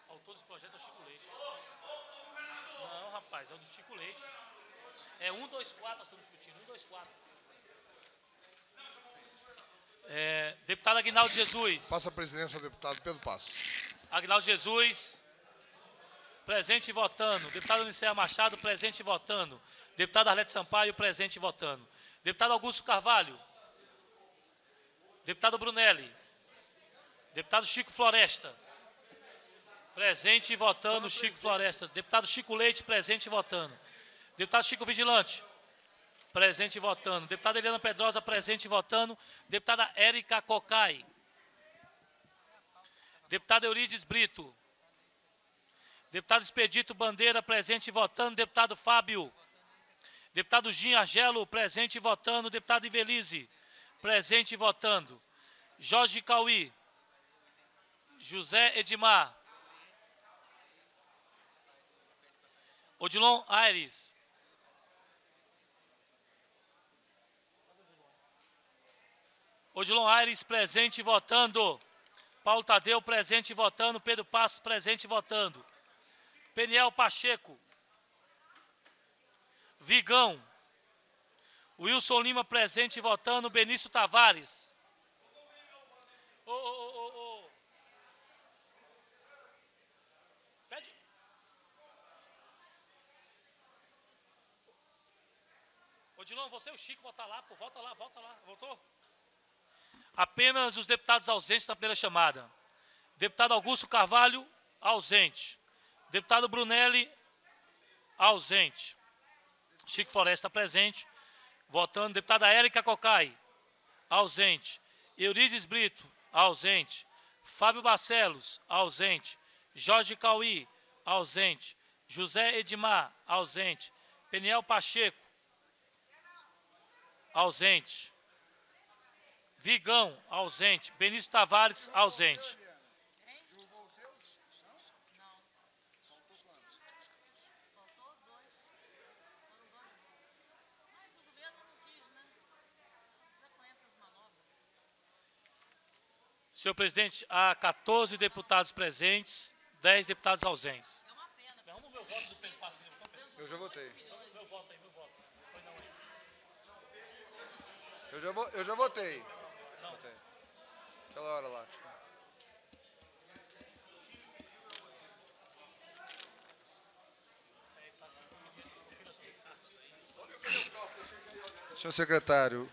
O autor desse projeto é o Chico Leite. Não, rapaz, é o do Chico Leite. É 1, 2, 4, nós estamos discutindo. 1, 2, 4. Deputado Aguinaldo Jesus. Passa a presidência ao deputado Pedro Passos. Aguinaldo Jesus. Presente e votando. Deputado Anicé Machado, presente e votando. Deputado Arlete Sampaio, presente e votando. Deputado Augusto Carvalho. Deputado Brunelli. Deputado Chico Floresta. Presente e votando, Chico Floresta. Deputado Chico Leite, presente e votando. Deputado Chico Vigilante, presente e votando. Deputada Eliana Pedrosa, presente e votando. Deputada Érica Cocai. Deputado Eurides Brito. Deputado Expedito Bandeira, presente e votando. Deputado Fábio. Deputado Gin Argelo, presente e votando. Deputado Ivelise, presente e votando. Jorge Cauí. José Edmar. Odilon Aires. Odilon Aires, presente e votando. Paulo Tadeu, presente e votando. Pedro Passos, presente e votando. Peniel Pacheco. Vigão. Wilson Lima, presente e votando. Benício Tavares. Pede. Odilon, você e o Chico, volta lá, pô. Volta lá. Voltou? Apenas os deputados ausentes na primeira chamada. Deputado Augusto Carvalho, ausente. Deputado Brunelli, ausente. Chico Floresta, presente. Votando. Deputada Érica Cocai, ausente. Eurides Brito, ausente. Fábio Barcelos, ausente. Jorge Cauí, ausente. José Edmar, ausente. Peniel Pacheco, ausente. Vigão, ausente. Benício Tavares, ausente. Senhor presidente, há 14 deputados presentes, 10 deputados ausentes. É uma pena. Vamos ver o voto do Pedro Passos. Eu já votei. Meu voto aí, meu voto. Foi não aí. Eu já votei. Não. Votei. Aquela hora lá. Senhor secretário,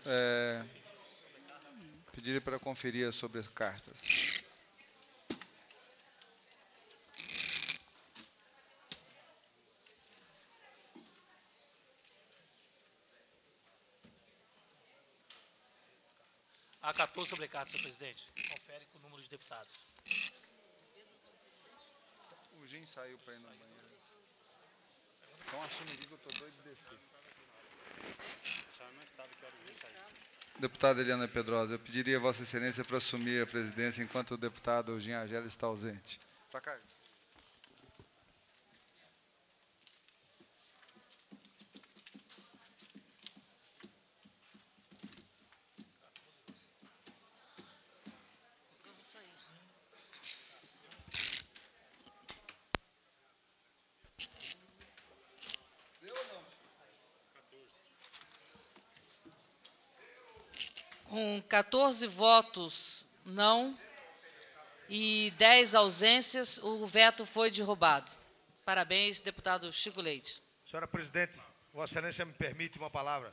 pediria para conferir sobre as cartas. Há 14 sobrecartas, senhor presidente. Confere com o número de deputados. O Gin saiu para ir no banheiro. Então assume aqui que eu estou doido de descer. Deputada Eliana Pedrosa, eu pediria a Vossa Excelência para assumir a presidência enquanto o deputado Jean Argel está ausente. Para cá. Com 14 votos não e 10 ausências, o veto foi derrubado. Parabéns, deputado Chico Leite. Senhora presidente, Vossa Excelência me permite uma palavra?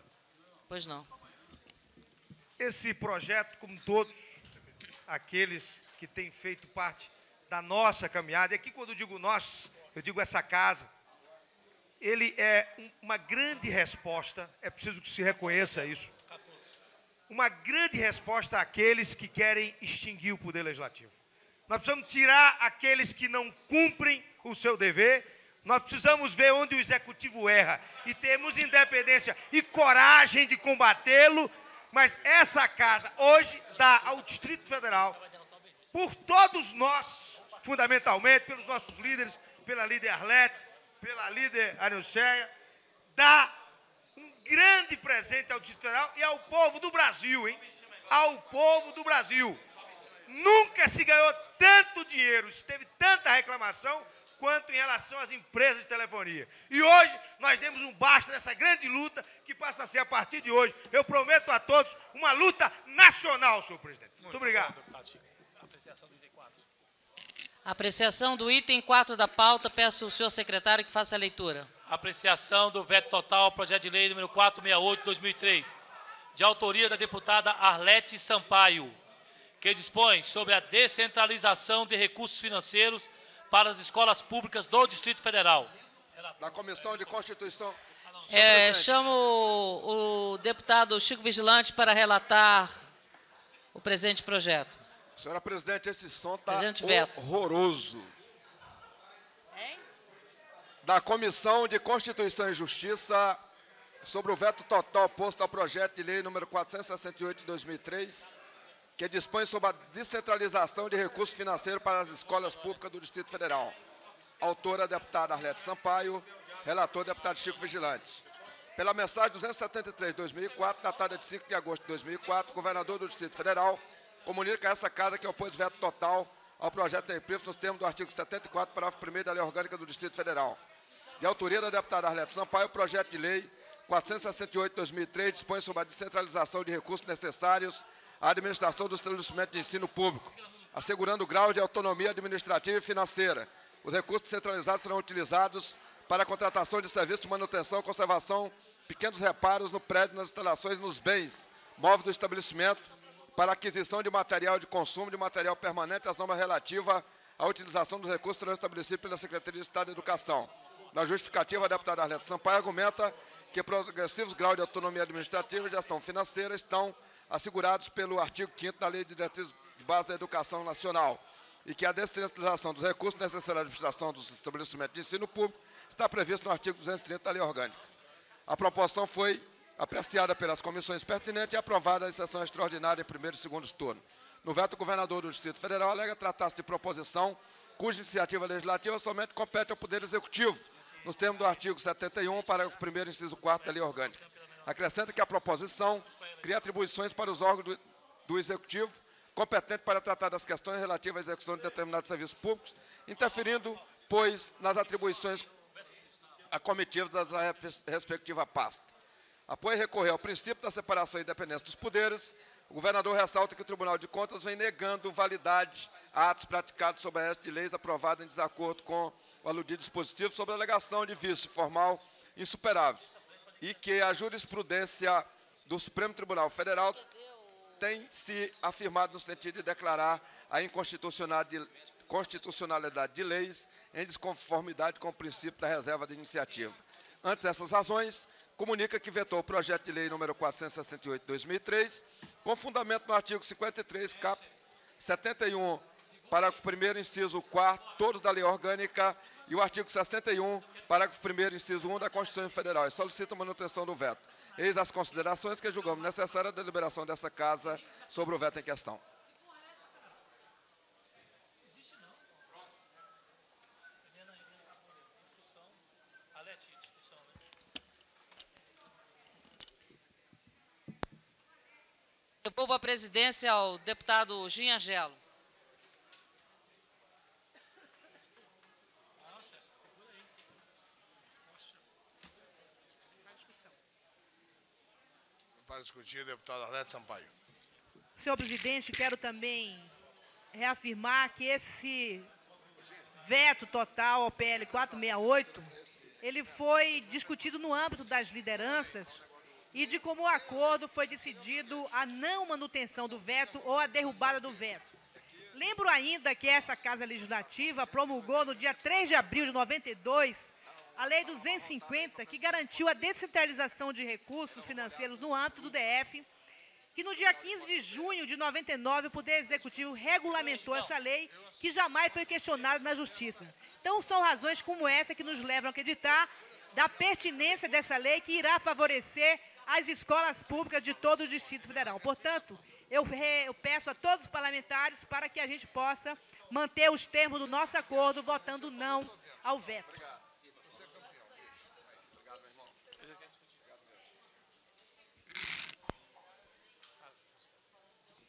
Pois não. Esse projeto, como todos aqueles que têm feito parte da nossa caminhada, e aqui quando eu digo nós, eu digo essa casa, ele é uma grande resposta, é preciso que se reconheça isso, uma grande resposta àqueles que querem extinguir o poder legislativo. Nós precisamos tirar aqueles que não cumprem o seu dever, nós precisamos ver onde o executivo erra e temos independência e coragem de combatê-lo, mas essa casa hoje dá ao Distrito Federal, por todos nós, fundamentalmente, pelos nossos líderes, pela líder Arlete, pela líder Anilceia, dá um grande presente ao Distrito Federal e ao povo do Brasil, hein? Ao povo do Brasil. Nunca se ganhou tanto dinheiro, se teve tanta reclamação, quanto em relação às empresas de telefonia. E hoje nós demos um basta nessa grande luta que passa a ser, a partir de hoje, eu prometo a todos, uma luta nacional, senhor presidente. Muito obrigado. Apreciação do item 4 da pauta, peço ao senhor secretário que faça a leitura. Apreciação do veto total ao projeto de lei número 468/2003, de autoria da deputada Arlete Sampaio, que dispõe sobre a descentralização de recursos financeiros para as escolas públicas do Distrito Federal. Da Comissão de Constituição. Chamo o deputado Chico Vigilante para relatar o presente projeto. Senhora presidente, esse som está horroroso. Hein? Da Comissão de Constituição e Justiça sobre o veto total posto ao projeto de lei número 468 de 2003, que dispõe sobre a descentralização de recursos financeiros para as escolas públicas do Distrito Federal. Autora, a deputada Arlete Sampaio, relator, deputado Chico Vigilante. Pela mensagem 273 de 2004, datada de 5 de agosto de 2004, o governador do Distrito Federal comunica a essa casa que opôs veto total ao projeto de lei nos termos do artigo 74, parágrafo 1º da Lei Orgânica do Distrito Federal. De autoria da deputada Arlete Sampaio, o projeto de lei 468 de 2003 dispõe sobre a descentralização de recursos necessários à administração do estabelecimento de ensino público, assegurando o grau de autonomia administrativa e financeira. Os recursos descentralizados serão utilizados para a contratação de serviços de manutenção, conservação, pequenos reparos no prédio, nas instalações e nos bens móveis do estabelecimento, para a aquisição de material de consumo, de material permanente, as normas relativas à utilização dos recursos serão estabelecidas pela Secretaria de Estado de Educação. Na justificativa, a deputada Arlete Sampaio argumenta que progressivos graus de autonomia administrativa e gestão financeira estão assegurados pelo artigo 5º da Lei de Diretrizes de Base da Educação Nacional e que a descentralização dos recursos necessários à administração dos estabelecimentos de ensino público está prevista no artigo 230 da Lei Orgânica. A proposição foi apreciada pelas comissões pertinentes e aprovada em sessão extraordinária em primeiro e segundo turno. No veto, o governador do Distrito Federal alega tratar-se de proposição cuja iniciativa legislativa somente compete ao Poder Executivo, nos termos do artigo 71, parágrafo 1º, inciso 4º da Lei Orgânica. Acrescenta que a proposição cria atribuições para os órgãos do Executivo competentes para tratar das questões relativas à execução de determinados serviços públicos, interferindo, pois, nas atribuições acometidas da respectiva pasta. Após recorrer ao princípio da separação e independência dos poderes, o governador ressalta que o Tribunal de Contas vem negando validade a atos praticados sob a égide de leis aprovadas em desacordo com o aludido dispositivo sobre a alegação de vício formal insuperável e que a jurisprudência do Supremo Tribunal Federal tem se afirmado no sentido de declarar a inconstitucionalidade de leis em desconformidade com o princípio da reserva de iniciativa. Ante essas razões, comunica que vetou o projeto de lei número 468 de 2003, com fundamento no artigo 53, cap. 71, parágrafo 1º, inciso 4º, todos da Lei Orgânica, e o artigo 61, parágrafo 1º, inciso 1 da Constituição Federal, e solicita a manutenção do veto. Eis as considerações que julgamos necessária a deliberação desta Casa sobre o veto em questão. Devolvo a presidência ao deputado Ginhagelo. Para discutir, deputado Arlete Sampaio. Senhor presidente, quero também reafirmar que esse veto total ao PL 468, ele foi discutido no âmbito das lideranças e de como o acordo foi decidido a não manutenção do veto ou a derrubada do veto. Lembro ainda que essa Casa Legislativa promulgou no dia 3 de abril de 92 a Lei 250, que garantiu a descentralização de recursos financeiros no âmbito do DF, que no dia 15 de junho de 99 o Poder Executivo regulamentou essa lei, que jamais foi questionada na Justiça. Então, são razões como essa que nos levam a acreditar da pertinência dessa lei, que irá favorecer as escolas públicas de todo o Distrito Federal. Portanto, eu peço a todos os parlamentares para que a gente possa manter os termos do nosso acordo, votando não ao veto.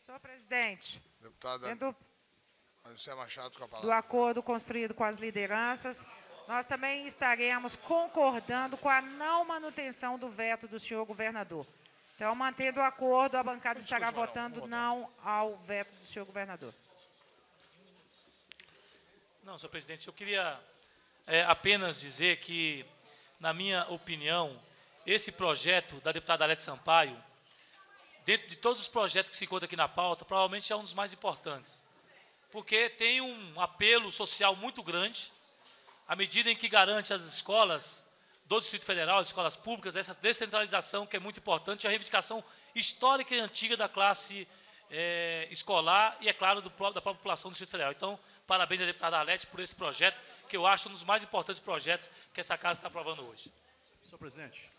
Senhor presidente, Deputada dentro Anicé Machado com a do palavra. acordo construído com as lideranças, nós também estaremos concordando com a não manutenção do veto do senhor governador. Então, mantendo o acordo, a bancada estará votando não ao veto do senhor governador. Não, senhor presidente, eu queria apenas dizer que, na minha opinião, esse projeto da deputada Arlete Sampaio, dentro de todos os projetos que se encontram aqui na pauta, provavelmente é um dos mais importantes. Porque tem um apelo social muito grande, à medida em que garante às escolas do Distrito Federal, as escolas públicas, essa descentralização que é muito importante, a reivindicação histórica e antiga da classe escolar e, é claro, da própria população do Distrito Federal. Então, parabéns à deputada Arlete por esse projeto, que eu acho um dos mais importantes projetos que essa Casa está aprovando hoje. Senhor presidente,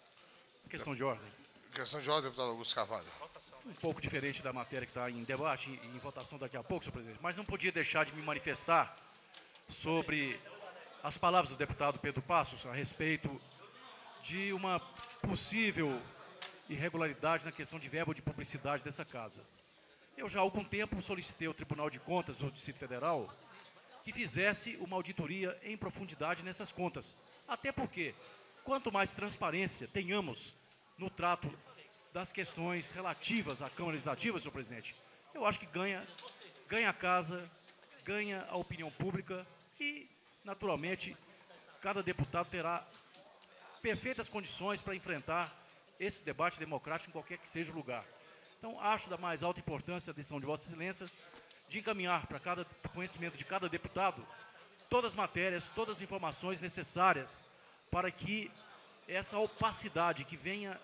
questão de ordem. Questão de ordem, deputado Augusto Carvalho. Um pouco diferente da matéria que está em debate e em votação daqui a pouco, senhor presidente, mas não podia deixar de me manifestar sobre as palavras do deputado Pedro Passos a respeito de uma possível irregularidade na questão de verba de publicidade dessa casa. Eu já há algum tempo solicitei ao Tribunal de Contas do Distrito Federal que fizesse uma auditoria em profundidade nessas contas. Até porque, quanto mais transparência tenhamos no trato das questões relativas à Câmara Legislativa, senhor presidente, eu acho que ganha a casa, ganha a opinião pública e, naturalmente, cada deputado terá perfeitas condições para enfrentar esse debate democrático em qualquer que seja o lugar. Então, acho da mais alta importância a decisão de Vossa Excelência de encaminhar para cada conhecimento de cada deputado todas as matérias, todas as informações necessárias para que essa opacidade que venha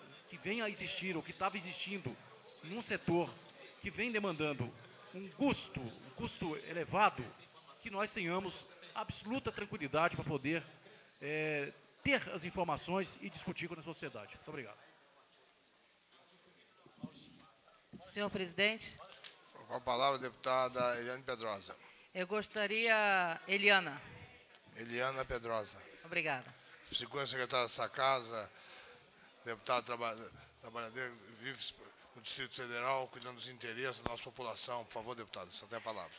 a existir, ou que estava existindo num setor que vem demandando um custo elevado, que nós tenhamos absoluta tranquilidade para poder ter as informações e discutir com a sociedade. Muito obrigado. Senhor presidente. Com a palavra, a deputada Eliane Pedrosa. Eu gostaria... Eliana Pedrosa. Obrigada. Segundo secretário dessa casa, deputado trabalhador, vive no Distrito Federal, cuidando dos interesses da nossa população. Por favor, deputado, você tem a palavra.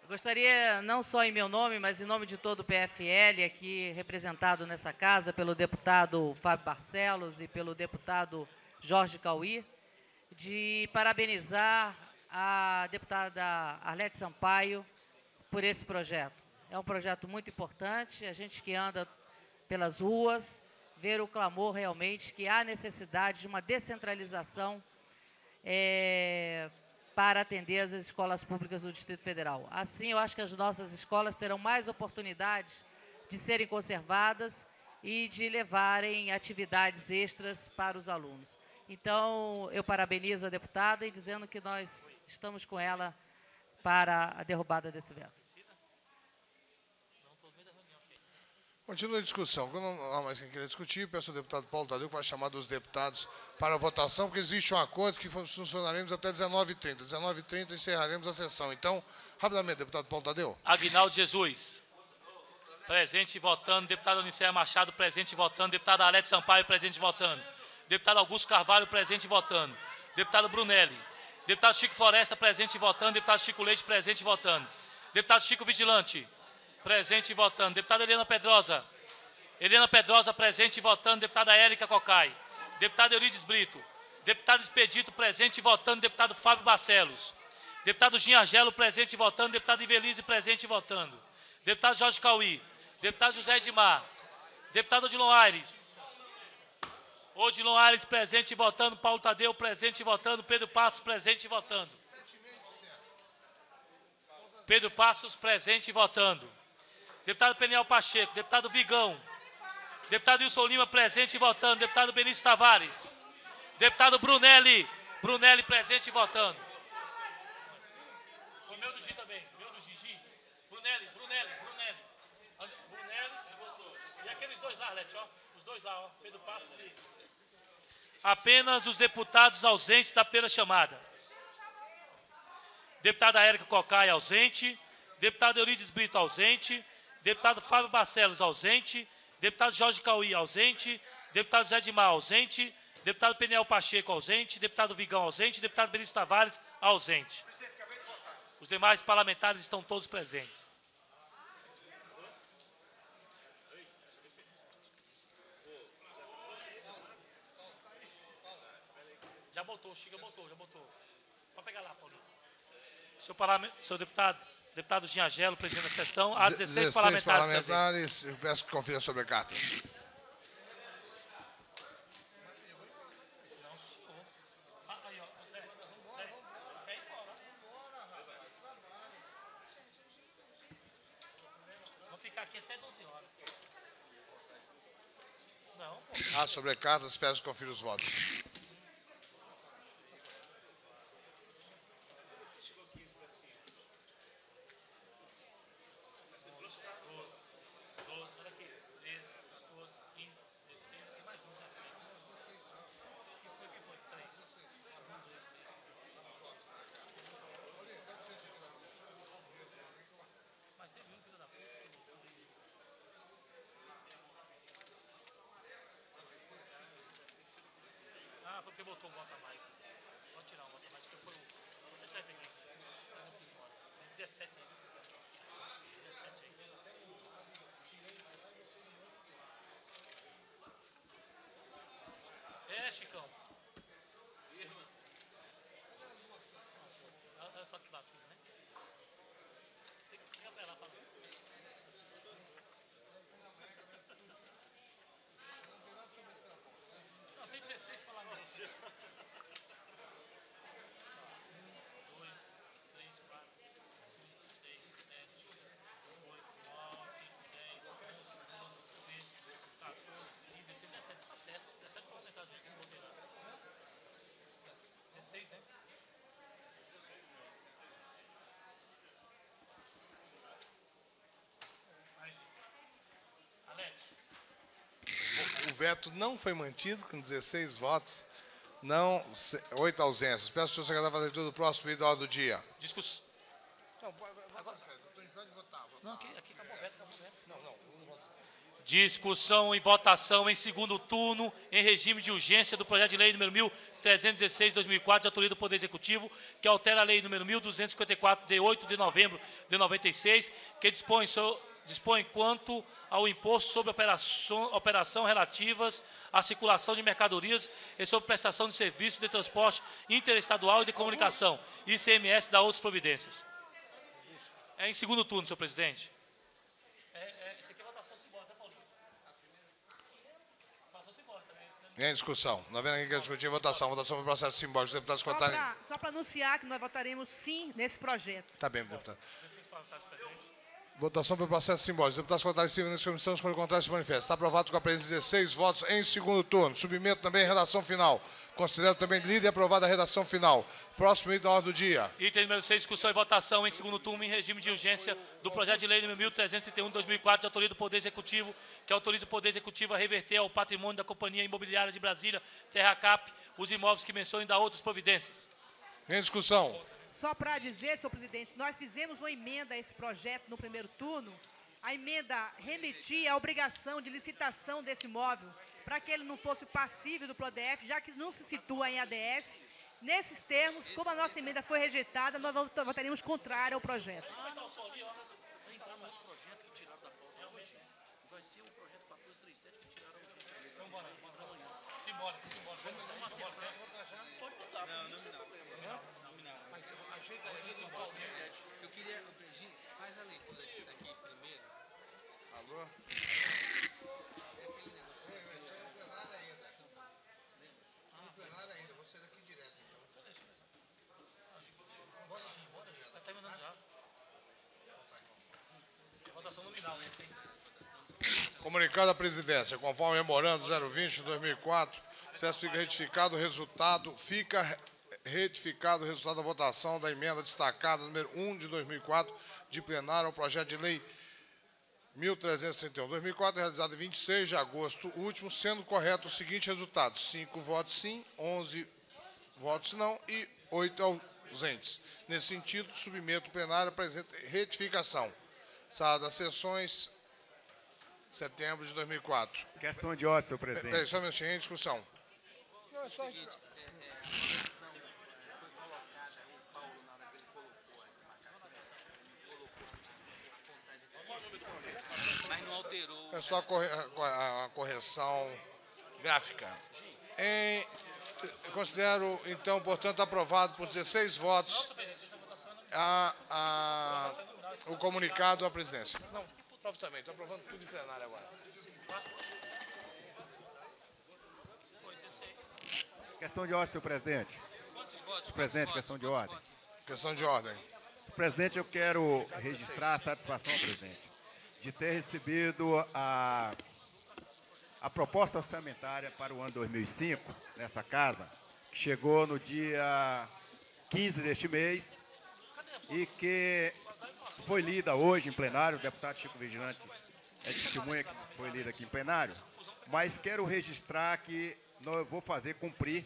Eu gostaria, não só em meu nome, mas em nome de todo o PFL, aqui representado nessa casa pelo deputado Fábio Barcelos e pelo deputado Jorge Cauí, de parabenizar a deputada Arlete Sampaio por esse projeto. É um projeto muito importante, a gente que anda pelas ruas, ver o clamor realmente que há necessidade de uma descentralização para atender as escolas públicas do Distrito Federal. Assim, eu acho que as nossas escolas terão mais oportunidades de serem conservadas e de levarem atividades extras para os alunos. Então, eu parabenizo a deputada e dizendo que nós estamos com ela para a derrubada desse veto. Continua a discussão. Quando não há mais quem queira discutir, peço ao deputado Paulo Tadeu que vai chamar os deputados para a votação, porque existe um acordo que funcionaremos até 19h30. 19h30 encerraremos a sessão. Então, rapidamente, deputado Paulo Tadeu. Aguinaldo Jesus. Presente e votando. Deputado Aniceia Machado, presente e votando. Deputado Arlete Sampaio, presente e votando. Deputado Augusto Carvalho, presente e votando. Deputado Brunelli. Deputado Chico Floresta, presente e votando. Deputado Chico Leite, presente e votando. Deputado Chico Vigilante, presente e votando. Deputada Helena Pedrosa. Helena Pedrosa, presente e votando. Deputada Érica Cocai. Deputado Eurides Brito. Deputado Expedito, presente e votando. Deputado Fábio Barcelos. Deputado Ginhagelo, presente e votando. Deputado Ivelise, presente e votando. Deputado Jorge Cauí. Deputado José Edmar. Deputado Odilon Aires. Odilon Aires, presente e votando. Paulo Tadeu, presente e votando. Pedro Passos, presente e votando. Pedro Passos, presente e votando. Deputado Peniel Pacheco. Deputado Vigão. Deputado Wilson Lima, presente e votando. Deputado Benício Tavares. Deputado Brunelli. Brunelli, presente e votando. Foi meu do Gi também. Meu do Gigi. Brunelli. E aqueles dois lá, Arlete, ó. Os dois lá, ó. Pedro Passos e... Apenas os deputados ausentes da primeira chamada. Deputada Érica Cocai, ausente. Deputado Eurides Brito, ausente. Deputado Fábio Barcelos, ausente. Deputado Jorge Cauí, ausente. Deputado Zé Edmar, ausente. Deputado Peniel Pacheco, ausente. Deputado Vigão, ausente. Deputado Benício Tavares, ausente. Os demais parlamentares estão todos presentes. Já botou, Chica botou, já botou. Pode pegar lá, Paulinho. Seu deputado Ginhagelo, presidente da sessão, há 16 parlamentares. Eu peço que confira sobre a carta. Não, senhor. Aí, ó, Zé, quer ir embora. Vamos ficar aqui até 12 horas. Não, pô. Sobre a carta, peço que confira os votos. Foi porque botou um voto a mais. Pode tirar um voto a mais, porque foi o... Vou deixar esse aqui. Vamos embora. 17 aí. 17 aí. É, Chicão. Olha só que vacina, né? Tem que chegar pra lá, pra ver. Não, tem 16 parlamentares. 1, 2, 3, 4, 5, 6, 7, 8, 9, 10, 11, 12, 13, 14, 15, 16, 17. Tá certo. 17 parlamentares mesmo, não vou lá. 16, né? O veto não foi mantido, com 16 votos, não, 8 ausências. Peço ao senhor secretário fazer tudo o próximo item do dia. Discussão. Agora, estou enjoado de votar. Não, aqui acabou o veto, Discussão e votação em segundo turno, em regime de urgência, do projeto de lei número 1316/2004, de autoria do Poder Executivo, que altera a lei número 1254, de 8 de novembro de 96, que dispõe quanto ao imposto sobre operação relativas à circulação de mercadorias e sobre prestação de serviços de transporte interestadual e de comunicação, ICMS da outras providências. É em segundo turno, senhor presidente. Isso aqui é votação simbólica, Paulinho. Votação simbólica, né? Em discussão. Não havendo ninguém que discutir votação. Votação para o processo simbólico. Os deputados votarem. Só para anunciar que nós votaremos sim nesse projeto. Tá bem, deputado. Votação pelo processo simbólico. Os deputados contrários e nessa comissão, escolha contrária se manifesta. Está aprovado com a presença de 16 votos em segundo turno. Submeto também em redação final. Considero também lida e aprovada a redação final. Próximo item da ordem do dia. Item número 6, discussão e votação em segundo turno em regime de urgência do projeto de lei número 1331 de 2004, de autoria do Poder Executivo, que autoriza o Poder Executivo a reverter ao patrimônio da Companhia Imobiliária de Brasília, Terracap, os imóveis que mencionem da outras providências. Em discussão. Só para dizer, senhor presidente, nós fizemos uma emenda a esse projeto no primeiro turno. A emenda remetia à obrigação de licitação desse imóvel, para que ele não fosse passível do PRODEF, já que não se situa em ADS. Nesses termos, como a nossa emenda foi rejeitada, nós votaríamos contrário ao projeto. Eu queria, faz a leitura disso aqui primeiro. Alô? Votação nominal, esse, hein? Comunicado à presidência, conforme memorando 020 de 2004, fica retificado o resultado, da votação da emenda destacada número 1 de 2004 de plenário ao projeto de lei 1331 de 2004, realizado em 26 de agosto último, sendo correto o seguinte resultado: 5 votos sim, 11 votos não e 8 ausentes. Nesse sentido, submeto o plenário à presente retificação. Sala das sessões, setembro de 2004. Questão de ordem, senhor presidente. Peraí, só um minutinho, em discussão. Não, é só a seguinte, mas não alterou. É só a correção gráfica. Considero, então, portanto, aprovado por 16 votos o comunicado à presidência. Não, aprovo também. Estou aprovando tudo em plenário agora. Questão de ordem, senhor presidente. Senhor presidente, questão de ordem. Questão de ordem. Senhor presidente, eu quero registrar a satisfação, presidente, de ter recebido a proposta orçamentária para o ano 2005, nessa casa, que chegou no dia 15 deste mês e que foi lida hoje em plenário. O deputado Chico Vigilante é testemunha que foi lida aqui em plenário, mas quero registrar que eu vou fazer cumprir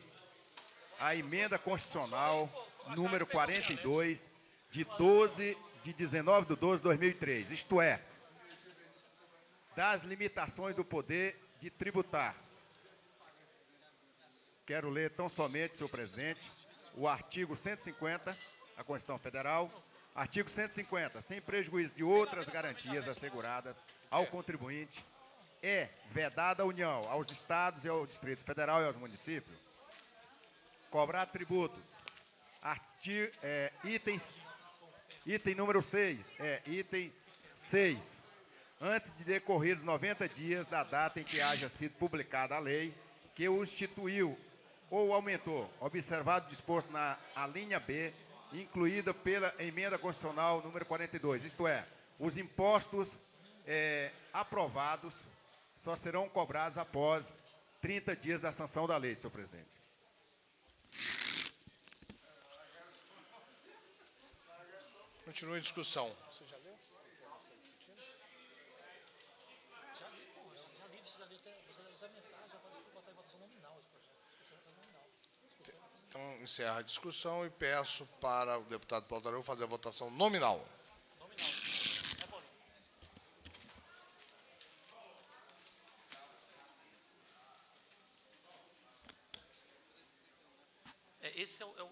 a emenda constitucional número 42 de 19 de 12 de 2003, isto é, das limitações do poder de tributar. Quero ler tão somente, senhor presidente, o artigo 150 da Constituição Federal. Artigo 150, sem prejuízo de outras garantias asseguradas ao contribuinte, é vedada à União, aos estados e ao Distrito Federal e aos municípios cobrar tributos. Item número 6, item 6. Antes de decorrer os 90 dias da data em que haja sido publicada a lei que o instituiu ou aumentou, observado o disposto na linha B, incluída pela emenda constitucional número 42, isto é, os impostos aprovados só serão cobrados após 30 dias da sanção da lei, senhor presidente. Continua em discussão. Você já leu? Já li, você já leu a mensagem, agora você botar em votação nominal esse projeto. Então, encerra a discussão e peço para o deputado Paulo Tareu fazer a votação nominal. Esse é o... Não,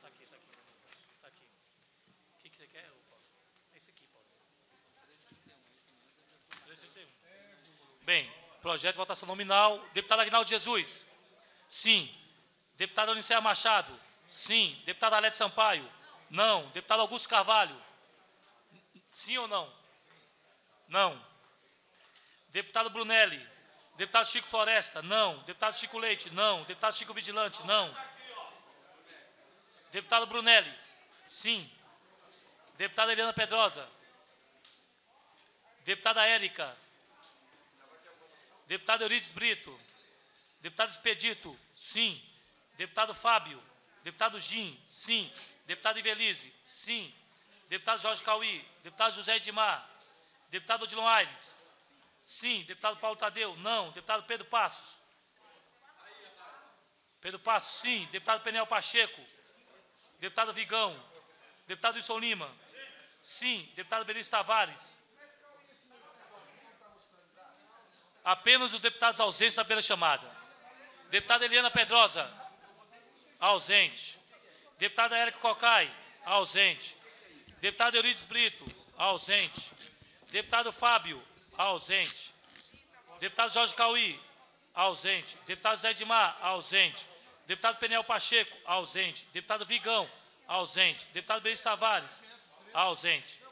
tá aqui. Tá aqui. O que você quer, Paulo? Esse aqui, Paulo. 331. Bem, projeto de votação nominal. Deputado Aguinaldo Jesus? Sim. Deputado Aniceia Machado? Sim. Deputado Alete Sampaio? Não. Deputado Augusto Carvalho? Sim ou não? Não. Deputado Brunelli? Deputado Chico Floresta? Não. Deputado Chico Leite? Não. Deputado Chico Vigilante? Não. Deputado Brunelli? Sim. Deputada Eliana Pedrosa? Deputada Érica. Deputado Eurides Brito. Deputado Expedito, sim. Deputado Fábio. Deputado Gim, sim. Deputado Ivelise, sim. Deputado Jorge Cauí. Deputado José Edmar. Deputado Odilon Aires, sim. Deputado Paulo Tadeu, não. Deputado Pedro Passos. Pedro Passos, sim. Deputado Penel Pacheco. Deputado Vigão. Deputado Wilson Lima, sim. Deputado Benício Tavares. Apenas os deputados ausentes na primeira chamada. Deputada Eliana Pedrosa, ausente. Deputada Érica Cocai, ausente. Deputado Eurides Brito, ausente. Deputado Fábio, ausente. Deputado Jorge Cauí, ausente. Deputado Zé Edmar, ausente. Deputado Penel Pacheco, ausente. Deputado Vigão, ausente. Deputado Benício Tavares, ausente.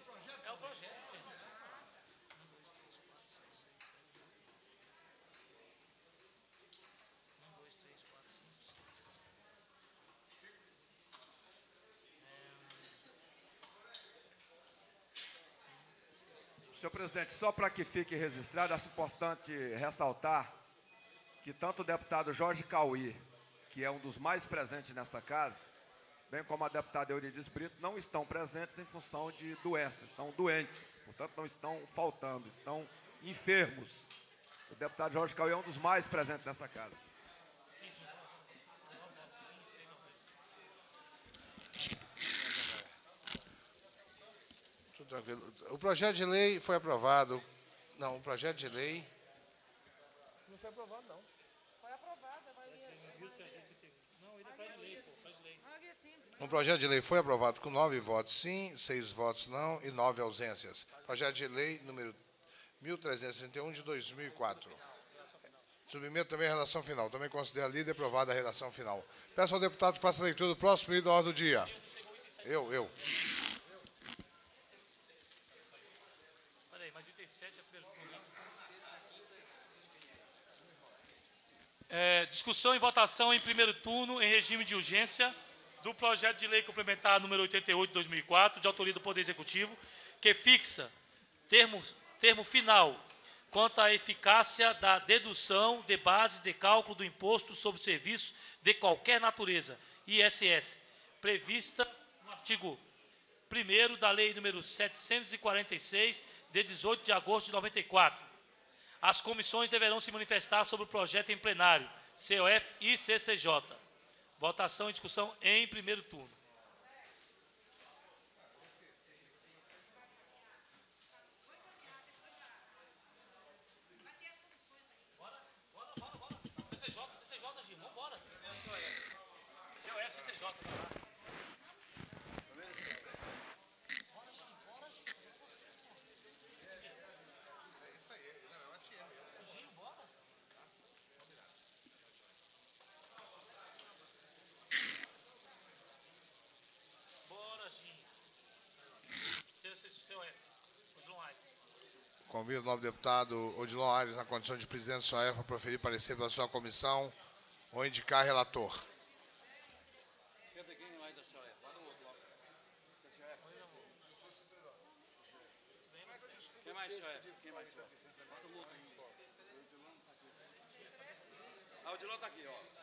Senhor presidente, só para que fique registrado, acho importante ressaltar que tanto o deputado Jorge Cauí, que é um dos mais presentes nessa casa, bem como a deputada Eurides Brito, não estão presentes em função de doenças, estão doentes, portanto não estão faltando, estão enfermos. O deputado Jorge Cauí é um dos mais presentes nessa casa. O projeto de lei foi aprovado. Não, o projeto de lei... Não foi aprovado, não. Foi aprovado. O projeto de lei foi aprovado com 9 votos sim, 6 votos não e 9 ausências. Projeto de lei número 1331 de 2004. Submeto também a relação final. Também considero lida e aprovada a relação final. Peço ao deputado que faça a leitura do próximo item da ordem do dia. Eu. Discussão e votação em primeiro turno, em regime de urgência, do projeto de lei complementar número 88 de 2004, de autoria do Poder Executivo, que fixa termo final quanto à eficácia da dedução de base de cálculo do imposto sobre serviços de qualquer natureza, ISS, prevista no artigo 1º da Lei número 746, de 18 de agosto de 94. As comissões deverão se manifestar sobre o projeto em plenário, COF e CCJ. Votação e discussão em primeiro turno. CCJ, Gil, vamos embora. COF, CCJ, vai lá. Convido o novo deputado Odilon Aires, na condição de presidente do SOEF, para proferir parecer pela sua comissão ou indicar relator. Quem mais SOEF? Bota o outro aí. Ah, o Odilon está aqui, ó.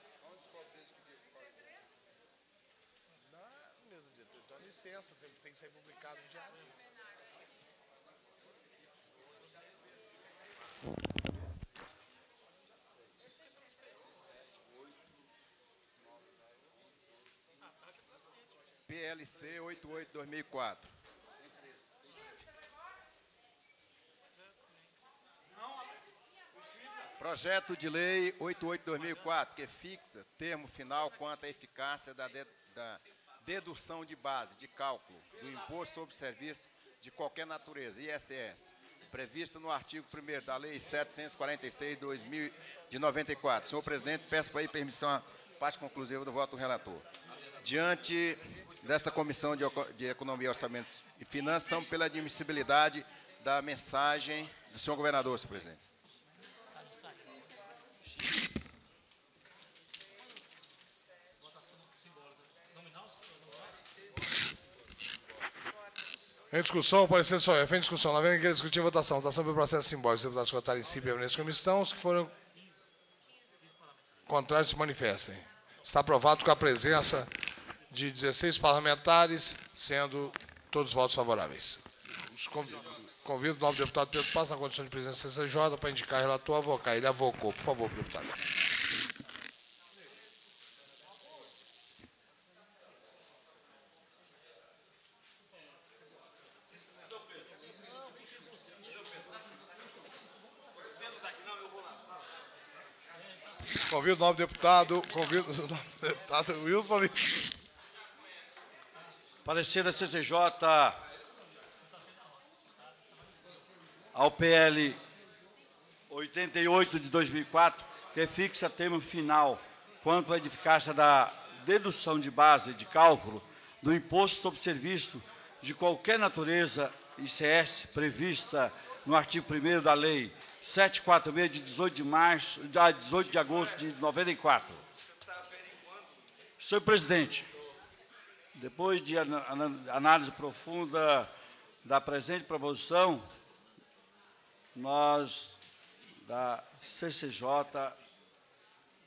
Dá licença, tem que ser publicado no diário. PLC 88/2004. Projeto de lei 88/2004, que fixa termo final quanto à eficácia da dedução de base de cálculo do imposto sobre serviço de qualquer natureza, ISS, prevista no artigo 1º da Lei 746 de 94. Senhor presidente, peço para ir permissão à parte conclusiva do voto do relator. Diante desta Comissão de Economia, Orçamentos e Finanças, são pela admissibilidade da mensagem do senhor governador, senhor presidente. Em discussão, parecer só F. Em discussão, na vez em que discutir a votação. Votação pelo processo simbólico. Os deputados que votarem em si permanecem como estão. Os que foram contrários se manifestem. Está aprovado com a presença de 16 parlamentares, sendo todos votos favoráveis. Convido o novo deputado Pedro Passos, na condição de presidente da CCJ, para indicar o relator a avocar. Ele avocou. Por favor, deputado. Convido o novo deputado Wilson Lima. Parecer da CCJ ao PL 88 de 2004, que fixa termo final quanto à eficácia da dedução de base de cálculo do imposto sobre serviço de qualquer natureza ICS prevista no artigo 1º da Lei 746 de 18 de agosto de 94. Senhor presidente, depois de análise profunda da presente proposição, nós, da CCJ,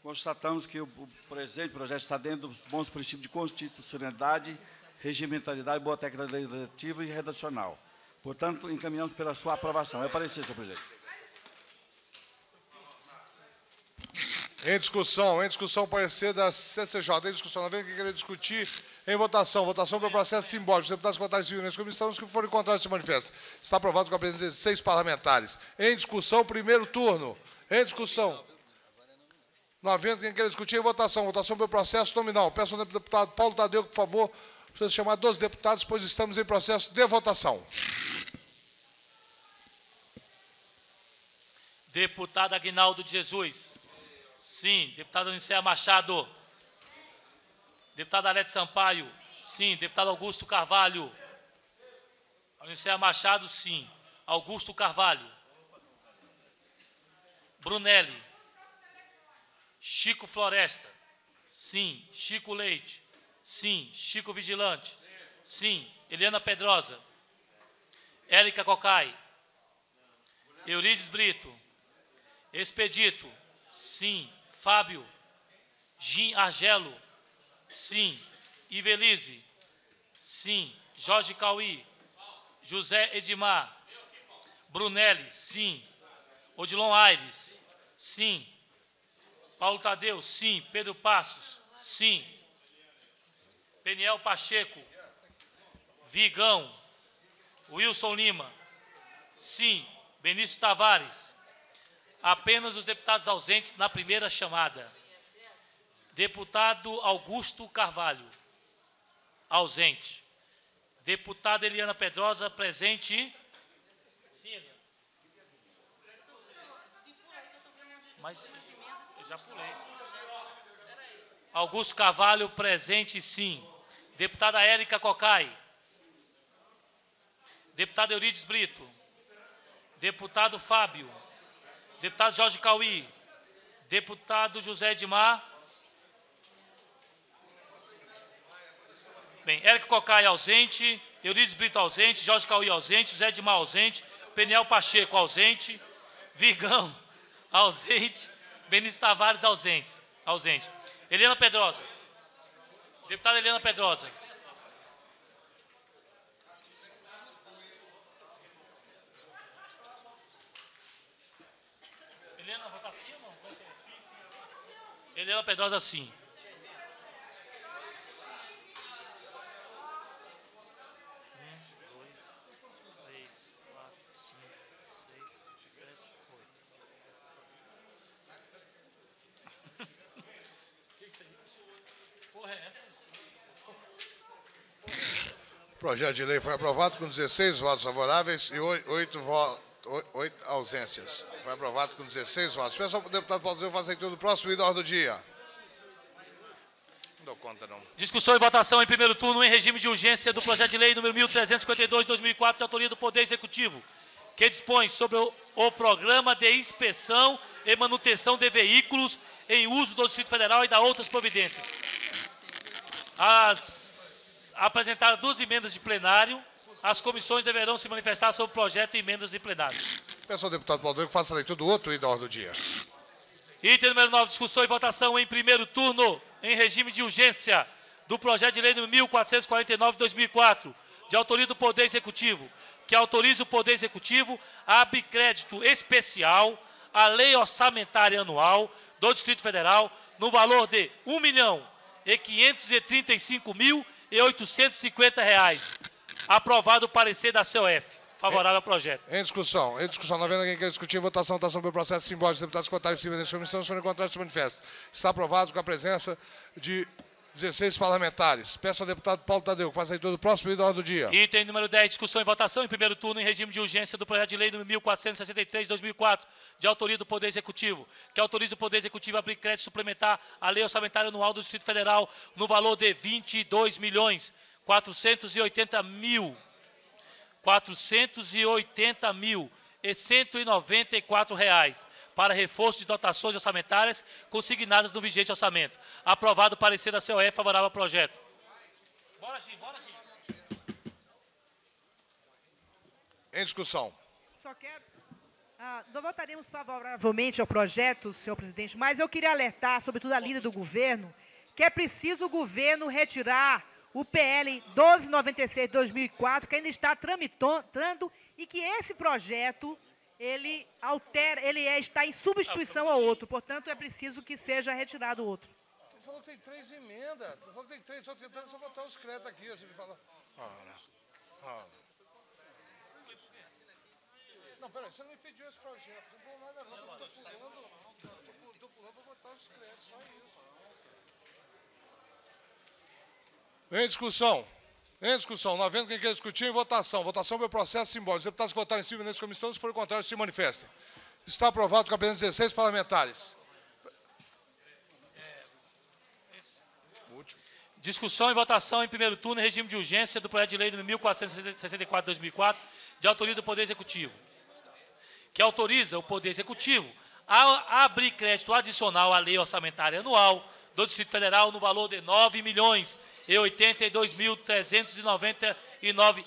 constatamos que o presente projeto está dentro dos bons princípios de constitucionalidade, regimentalidade, boa técnica legislativa e redacional. Portanto, encaminhamos pela sua aprovação. É parecer, senhor presidente. Em discussão, parecer da CCJ. Em discussão, na vez que querer discutir, em votação. Votação pelo processo simbólico. Os deputados que votarem civil nesse comissão, os que forem contrários se manifestam. Está aprovado com a presença de 6 parlamentares. Em discussão, primeiro turno. Em discussão. Não havendo quem queira discutir, em votação. Votação pelo processo nominal. Peço ao deputado Paulo Tadeu, por favor, precisa chamar 12 deputados, pois estamos em processo de votação. Deputado Aguinaldo de Jesus. Sim. Deputado Anicea Machado. Deputado Arete Sampaio. Sim. Deputado Augusto Carvalho. Anicea Machado, sim. Augusto Carvalho. Brunelli. Chico Floresta. Sim. Chico Leite. Sim. Chico Vigilante. Sim. Eliana Pedrosa. Érica Cocai. Eurides Brito. Expedito. Sim. Fábio. Gim Argelo. Sim. Ivelise. Sim. Jorge Cauí. José Edmar. Brunelli. Sim. Odilon Aires. Sim. Paulo Tadeu. Sim. Pedro Passos. Sim. Peniel Pacheco. Vigão. Wilson Lima. Sim. Benício Tavares. Apenas os deputados ausentes na primeira chamada. Deputado Augusto Carvalho. Ausente. Deputada Eliana Pedrosa, presente. Sim, Eliana. Mas eu já pulei. Augusto Carvalho, presente, sim. Deputada Érica Cocai. Deputado Eurides Brito. Deputado Fábio. Deputado Jorge Cauí. Deputado José Edmar. Bem, Érica Cocai ausente. Eurides Brito ausente. Jorge Cauí ausente. José Edmar ausente. Peniel Pacheco ausente. Vigão ausente. Benício Tavares ausente. Eliana Pedrosa. Deputada Eliana Pedrosa. Eliana, votar sim ou não? Eliana Pedrosa, sim. O projeto de lei foi aprovado com 16 votos favoráveis e 8 ausências. Foi aprovado com 16 votos. Peço ao deputado Paulo Tadeu fazer tudo do próximo item da ordem do dia. Não dou conta, não. Discussão e votação em primeiro turno em regime de urgência do projeto de lei número 1352 de 2004, de autoria do Poder Executivo, que dispõe sobre o programa de inspeção e manutenção de veículos em uso do Distrito Federal e da outras providências. Apresentaram 2 emendas de plenário. as comissões deverão se manifestar sobre o projeto e emendas de plenário. Peço ao deputado Paulo Tadeu que faça a leitura do outro item da ordem do dia. Item número 9, discussão e votação em primeiro turno, em regime de urgência, do projeto de lei número 1449 de 2004, de autoria do Poder Executivo, que autoriza o Poder Executivo a abrir crédito especial à Lei Orçamentária Anual do Distrito Federal no valor de R$ 1.535.850. Aprovado o parecer da COF. Favorável ao projeto. Em discussão. Não havendo quem queira discutir, votação sobre o processo simbólico dos deputados cotados em nessa comissão, sobre o contrário se manifesta. Está aprovado com a presença de 16 parlamentares. Peço ao deputado Paulo Tadeu que faça a leitura do próximo item da ordem do dia. Item número 10, discussão e votação em primeiro turno em regime de urgência do projeto de lei número 1463 de 2004, de autoria do Poder Executivo, que autoriza o Poder Executivo a abrir crédito suplementar à Lei Orçamentária Anual do Distrito Federal no valor de R$ 22.480.194 para reforço de dotações orçamentárias consignadas no vigente orçamento. Aprovado o parecer da COF favorável ao projeto. Bora, Gil, bora, Gil. Em discussão. Só quero... nós votaremos favoravelmente ao projeto, senhor presidente, mas eu queria alertar, sobretudo a líder do governo, que é preciso o governo retirar o PL 1296 de 2004, que ainda está tramitando, e que esse projeto, ele está em substituição ao outro. Portanto, é preciso que seja retirado o outro. Você falou que tem 3 emendas. Você falou que tem 3, estou tentando só botar os créditos aqui. Você me fala... Não, peraí, você não me pediu esse projeto. Não vou nada não, estou pulando para botar os créditos, só isso. Em discussão. Não havendo quem queira discutir, em votação. Votação pelo processo simbólico. Os deputados que votarem em cima nessa comissão, se forem contrários, se manifestem. Está aprovado com a presença de 16 parlamentares. Discussão e votação em primeiro turno em regime de urgência do projeto de lei número 1464 de 2004, de autoria do Poder Executivo, que autoriza o Poder Executivo a abrir crédito adicional à Lei Orçamentária Anual do Distrito Federal no valor de R$ 9.082.399.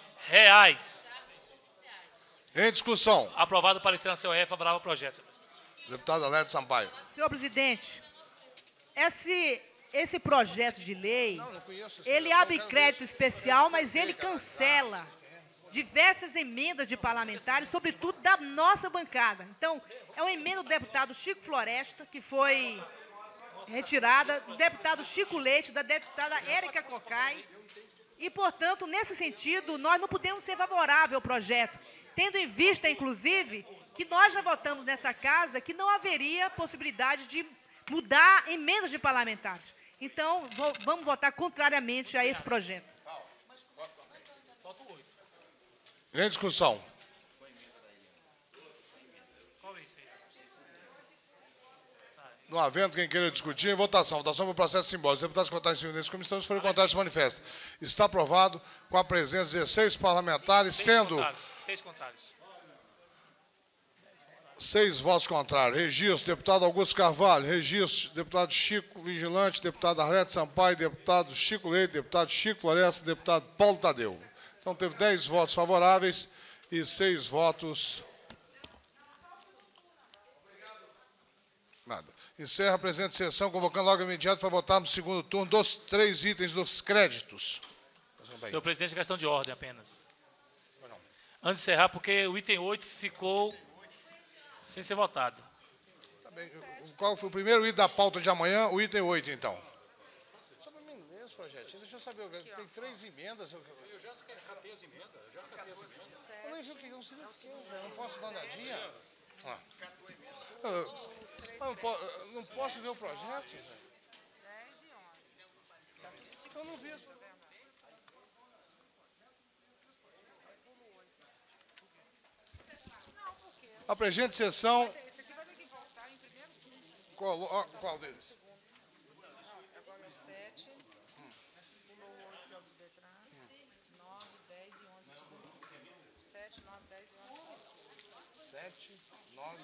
Em discussão. Aprovado o parecer na COF, favorável ao projeto. Deputado Alédio Sampaio. Senhor presidente, esse projeto de lei, ele abre crédito especial, mas ele cancela diversas emendas de parlamentares, sobretudo da nossa bancada. Então, é uma emenda do deputado Chico Floresta, que foi retirada, do deputado Chico Leite, da deputada Érica Cocai, e, portanto, nesse sentido, nós não podemos ser favoráveis ao projeto, tendo em vista, inclusive, que nós já votamos nessa casa que não haveria possibilidade de mudar emendas de parlamentares. Então, vamos votar contrariamente a esse projeto. Em discussão. Não havendo quem queira discutir, em votação. Votação por processo simbólico. Os deputados que votarem em cima dessa comissão, se forem contrários, se manifestam. Está aprovado com a presença de 16 parlamentares, sendo... 6 contrários. 6 votos contrários. Registro, deputado Augusto Carvalho. Registro, deputado Chico Vigilante, deputado Arlete Sampaio, deputado Chico Leite, deputado Chico Floresta, deputado Paulo Tadeu. Então, teve 10 votos favoráveis e 6 votos... Nada. Encerra a presente sessão, convocando logo imediato para votar no segundo turno dos 3 itens dos créditos. Senhor presidente, questão de ordem apenas. Antes de encerrar, porque o item 8 ficou sem ser votado. Tá bem. Qual foi o primeiro item da pauta de amanhã? O item 8, então. Só para mim ler esse projetinho, deixa eu saber. Tem 3 emendas. Eu já catei as emendas. Eu nem vi o que eu não posso dar nadinha. Não posso ver o projeto? 10 e 11. Eu não vi isso. A presente sessão... Esse aqui vai ter que votar em primeiro turno. Qual deles? Agora o 7, pulou o 8, que é o do Detran, 9, 10 e 11 segundos. 7, 9, 10 e 11 segundos. 7, 9...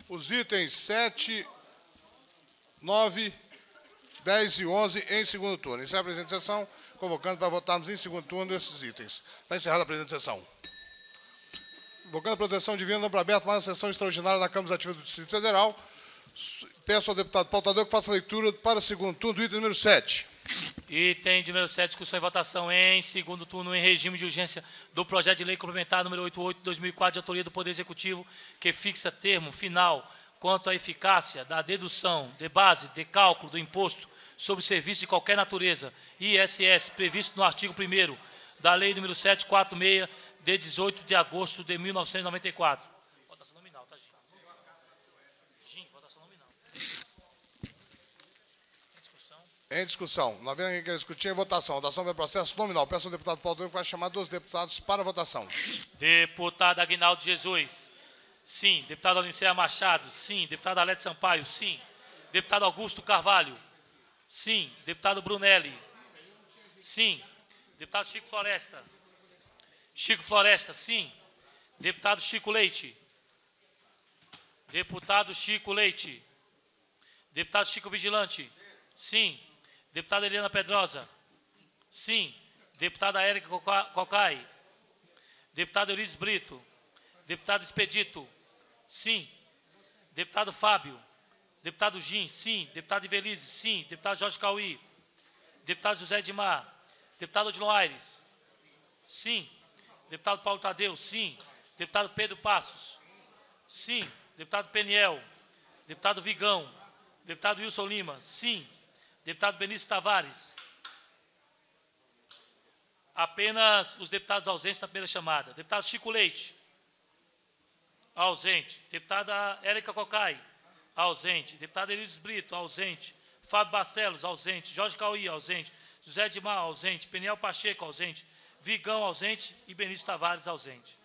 Os itens 7, 9, 10 e 11 em segundo turno. Encerra a presente sessão convocando para votarmos em segundo turno esses itens. Está encerrada a presente sessão. Invocando a proteção divina, não para aberto mais uma sessão extraordinária da Câmara Ativa do Distrito Federal. Peço ao deputado pautador que faça a leitura para o segundo turno do item número 7. Item de número 7, discussão e votação em segundo turno em regime de urgência do projeto de lei complementar número 88 de 2004, de autoria do Poder Executivo, que fixa termo final quanto à eficácia da dedução de base de cálculo do imposto sobre serviços de qualquer natureza, ISS, previsto no artigo 1º da Lei número 746, de 18 de agosto de 1994. Votação nominal, tá, Gim? Gim, votação nominal. Em discussão. Não havendo ninguém que discutir, em votação. Votação pelo processo nominal. Peço ao deputado pautador que vai chamar 2 deputados para votação. Deputado Aguinaldo Jesus. Sim. Deputado Alincea Machado. Sim. Deputado Alete Sampaio. Sim. Deputado Augusto Carvalho. Sim. Deputado Brunelli. Sim. Deputado Chico Floresta. Chico Floresta, sim. Deputado Chico Leite. Deputado Chico Leite. Deputado Chico Vigilante. Sim. Deputada Eliana Pedrosa. Sim. Deputada Érica Cocai. Deputado Eurides Brito. Deputado Expedito. Sim. Deputado Fábio. Deputado Gim. Sim. Deputado Ivelise. Sim. Deputado Jorge Cauí. Deputado José Edmar. Deputado Odilon Aires. Sim. Deputado Paulo Tadeu, sim. Deputado Pedro Passos, sim. Deputado Peniel. Deputado Vigão. Deputado Wilson Lima, sim. Deputado Benício Tavares. Apenas os deputados ausentes na primeira chamada. Deputado Chico Leite. Ausente. Deputada Érica Cocai. Ausente. Deputado Eurides Brito. Ausente. Fábio Barcelos. Ausente. Jorge Cauí. Ausente. José Edmar. Ausente. Peniel Pacheco. Ausente. Vigão ausente e Benício Tavares ausente.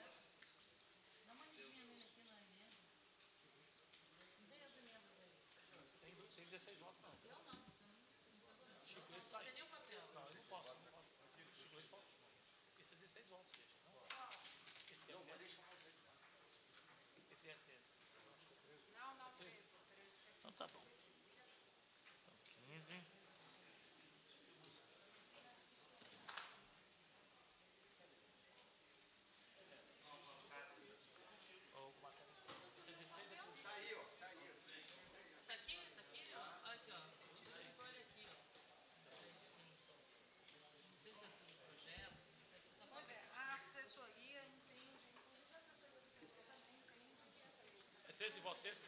Tem 16 votos, não. Chico Leite sai. Não, eu não posso. Chico Leite falta. Esses 16 votos, gente. Esse é esse. Não, 13. Então tá bom. Então, 15. É 13 votos esses?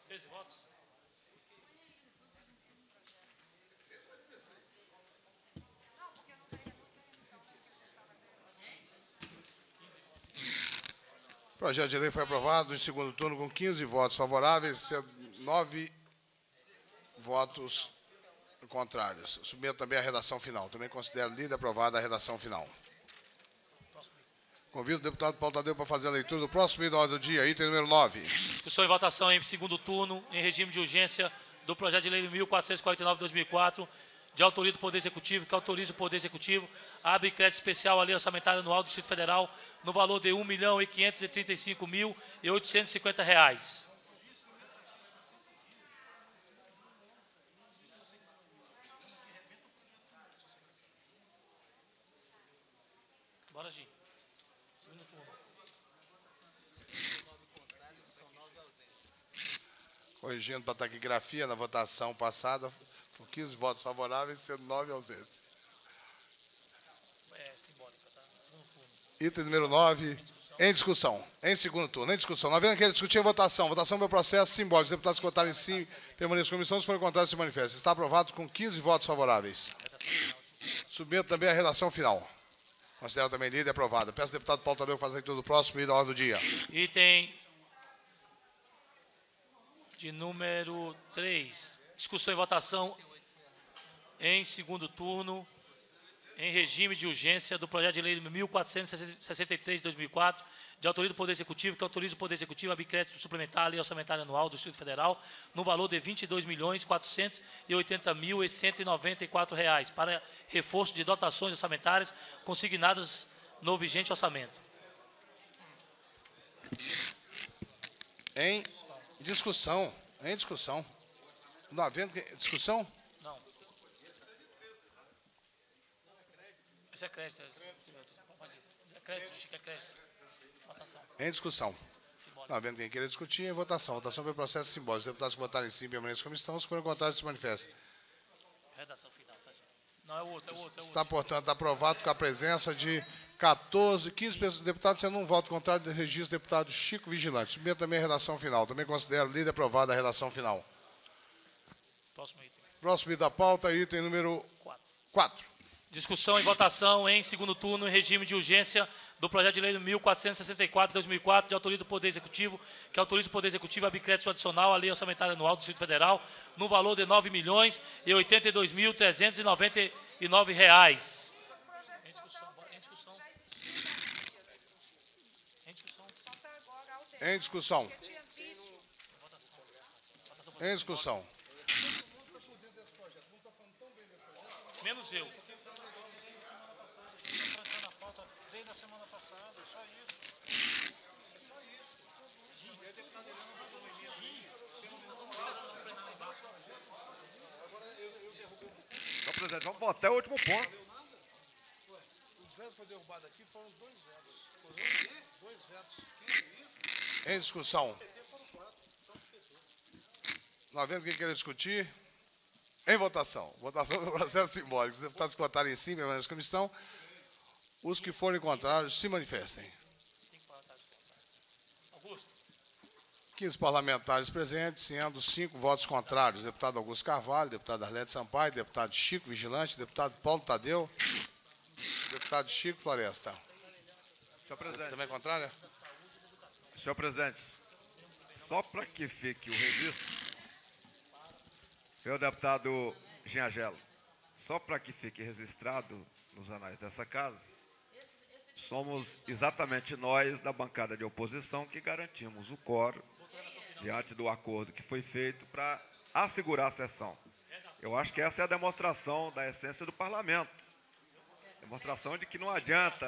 13 votos? O projeto de lei foi aprovado em segundo turno com 15 votos favoráveis e 9 votos contrários. Submeto também a redação final. Também considero lida e aprovada a redação final. Convido o deputado Paulo Tadeu para fazer a leitura do próximo item da ordem do dia, item número 9. Discussão e votação em segundo turno, em regime de urgência, do projeto de lei 1449 de 2004, de autoria do Poder Executivo, que autoriza o Poder Executivo a abrir crédito especial à Lei Orçamentária Anual do Distrito Federal no valor de R$ 1.535.850. Bora, Gim. Segundo turno. Corrigindo para a taquigrafia, na votação passada, por 15 votos favoráveis, sendo 9 ausentes. É simbólica, tá? Segundo turno. Item número 9, em discussão. Em segundo turno, em discussão. Não havendo querer discutir a votação. Votação pelo processo simbólico. Os deputados que votarem sim, permaneçam na comissão. Se forem contrários, se manifestem. Está aprovado com 15 votos favoráveis. Submeto também a redação final. Considero também lida e aprovada. Peço ao deputado Paulo Tadeu fazer a leitura do próximo item da ordem do dia. Item de número 3. Discussão e votação em segundo turno, em regime de urgência, do projeto de lei 1463 de 2004, de autoria do Poder Executivo, que autoriza o Poder Executivo a abrir crédito suplementar à Lei Orçamentária Anual do Distrito Federal no valor de R$ 22.480.194 para reforço de dotações orçamentárias consignadas no vigente orçamento. Em discussão. Em discussão. Não havendo discussão? Não. Isso é crédito. É crédito, Chico, é crédito. Votação. Em discussão. Não havendo quem queira discutir, em votação. Votação pelo processo simbólico. Os deputados que votarem sim permanecem como estão, se forem contrários, se manifestem. Redação final, tá, gente? Não, é outro. Está, portanto, aprovado com a presença de 15 deputados, sendo um voto contrário do registro do deputado Chico Vigilante. Submeto também a redação final. Também considero lida e aprovada a redação final. Próximo item. Próximo item da pauta, item número 4. Discussão e votação em segundo turno em regime de urgência do projeto de lei 1464/2004, de autoria do Poder Executivo, que autoriza o Poder Executivo a abrir crédito adicional à Lei Orçamentária Anual do Distrito Federal, no valor de R$ 9.082.399. Em discussão. Em discussão. Menos eu. Desde a semana passada, só isso. Então, presidente, vamos até o último ponto. Os vetos foi derrubado aqui, foram os 2 vetos. Foram 2 vetos. Em discussão. Não havendo quem queira discutir, em votação. Votação do processo simbólico. Os deputados que votarem sim, permanecem como estão. Os que forem contrários, se manifestem. 15 parlamentares presentes, sendo 5 votos contrários. Deputado Augusto Carvalho, deputado Arlete Sampaio, deputado Chico Vigilante, deputado Paulo Tadeu, deputado Chico Floresta. Senhor presidente. Também contrária? Senhor presidente, só para que fique o registro, senhor deputado Giangelo, só para que fique registrado nos anais dessa casa, somos exatamente nós, da bancada de oposição, que garantimos o quórum diante do acordo que foi feito para assegurar a sessão. Eu acho que essa é a demonstração da essência do parlamento. Demonstração de que não adianta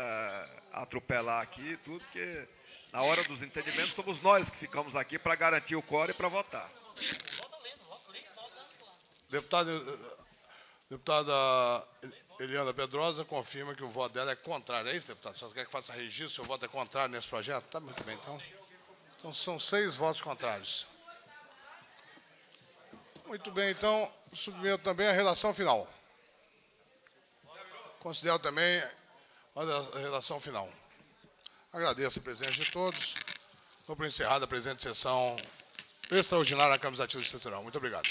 atropelar aqui tudo, que na hora dos entendimentos somos nós que ficamos aqui para garantir o quórum e para votar. Deputada Eliana Pedrosa confirma que o voto dela é contrário. É isso, deputado? Só quer que faça registro, seu voto é contrário nesse projeto? Tá muito bem, então. Então são 6 votos contrários. Muito bem, então, submeto também a redação final. Considero também a redação final. Agradeço a presença de todos. Dou por encerrada a presente sessão extraordinária na Câmara Legislativa do Distrito Federal. Muito obrigado.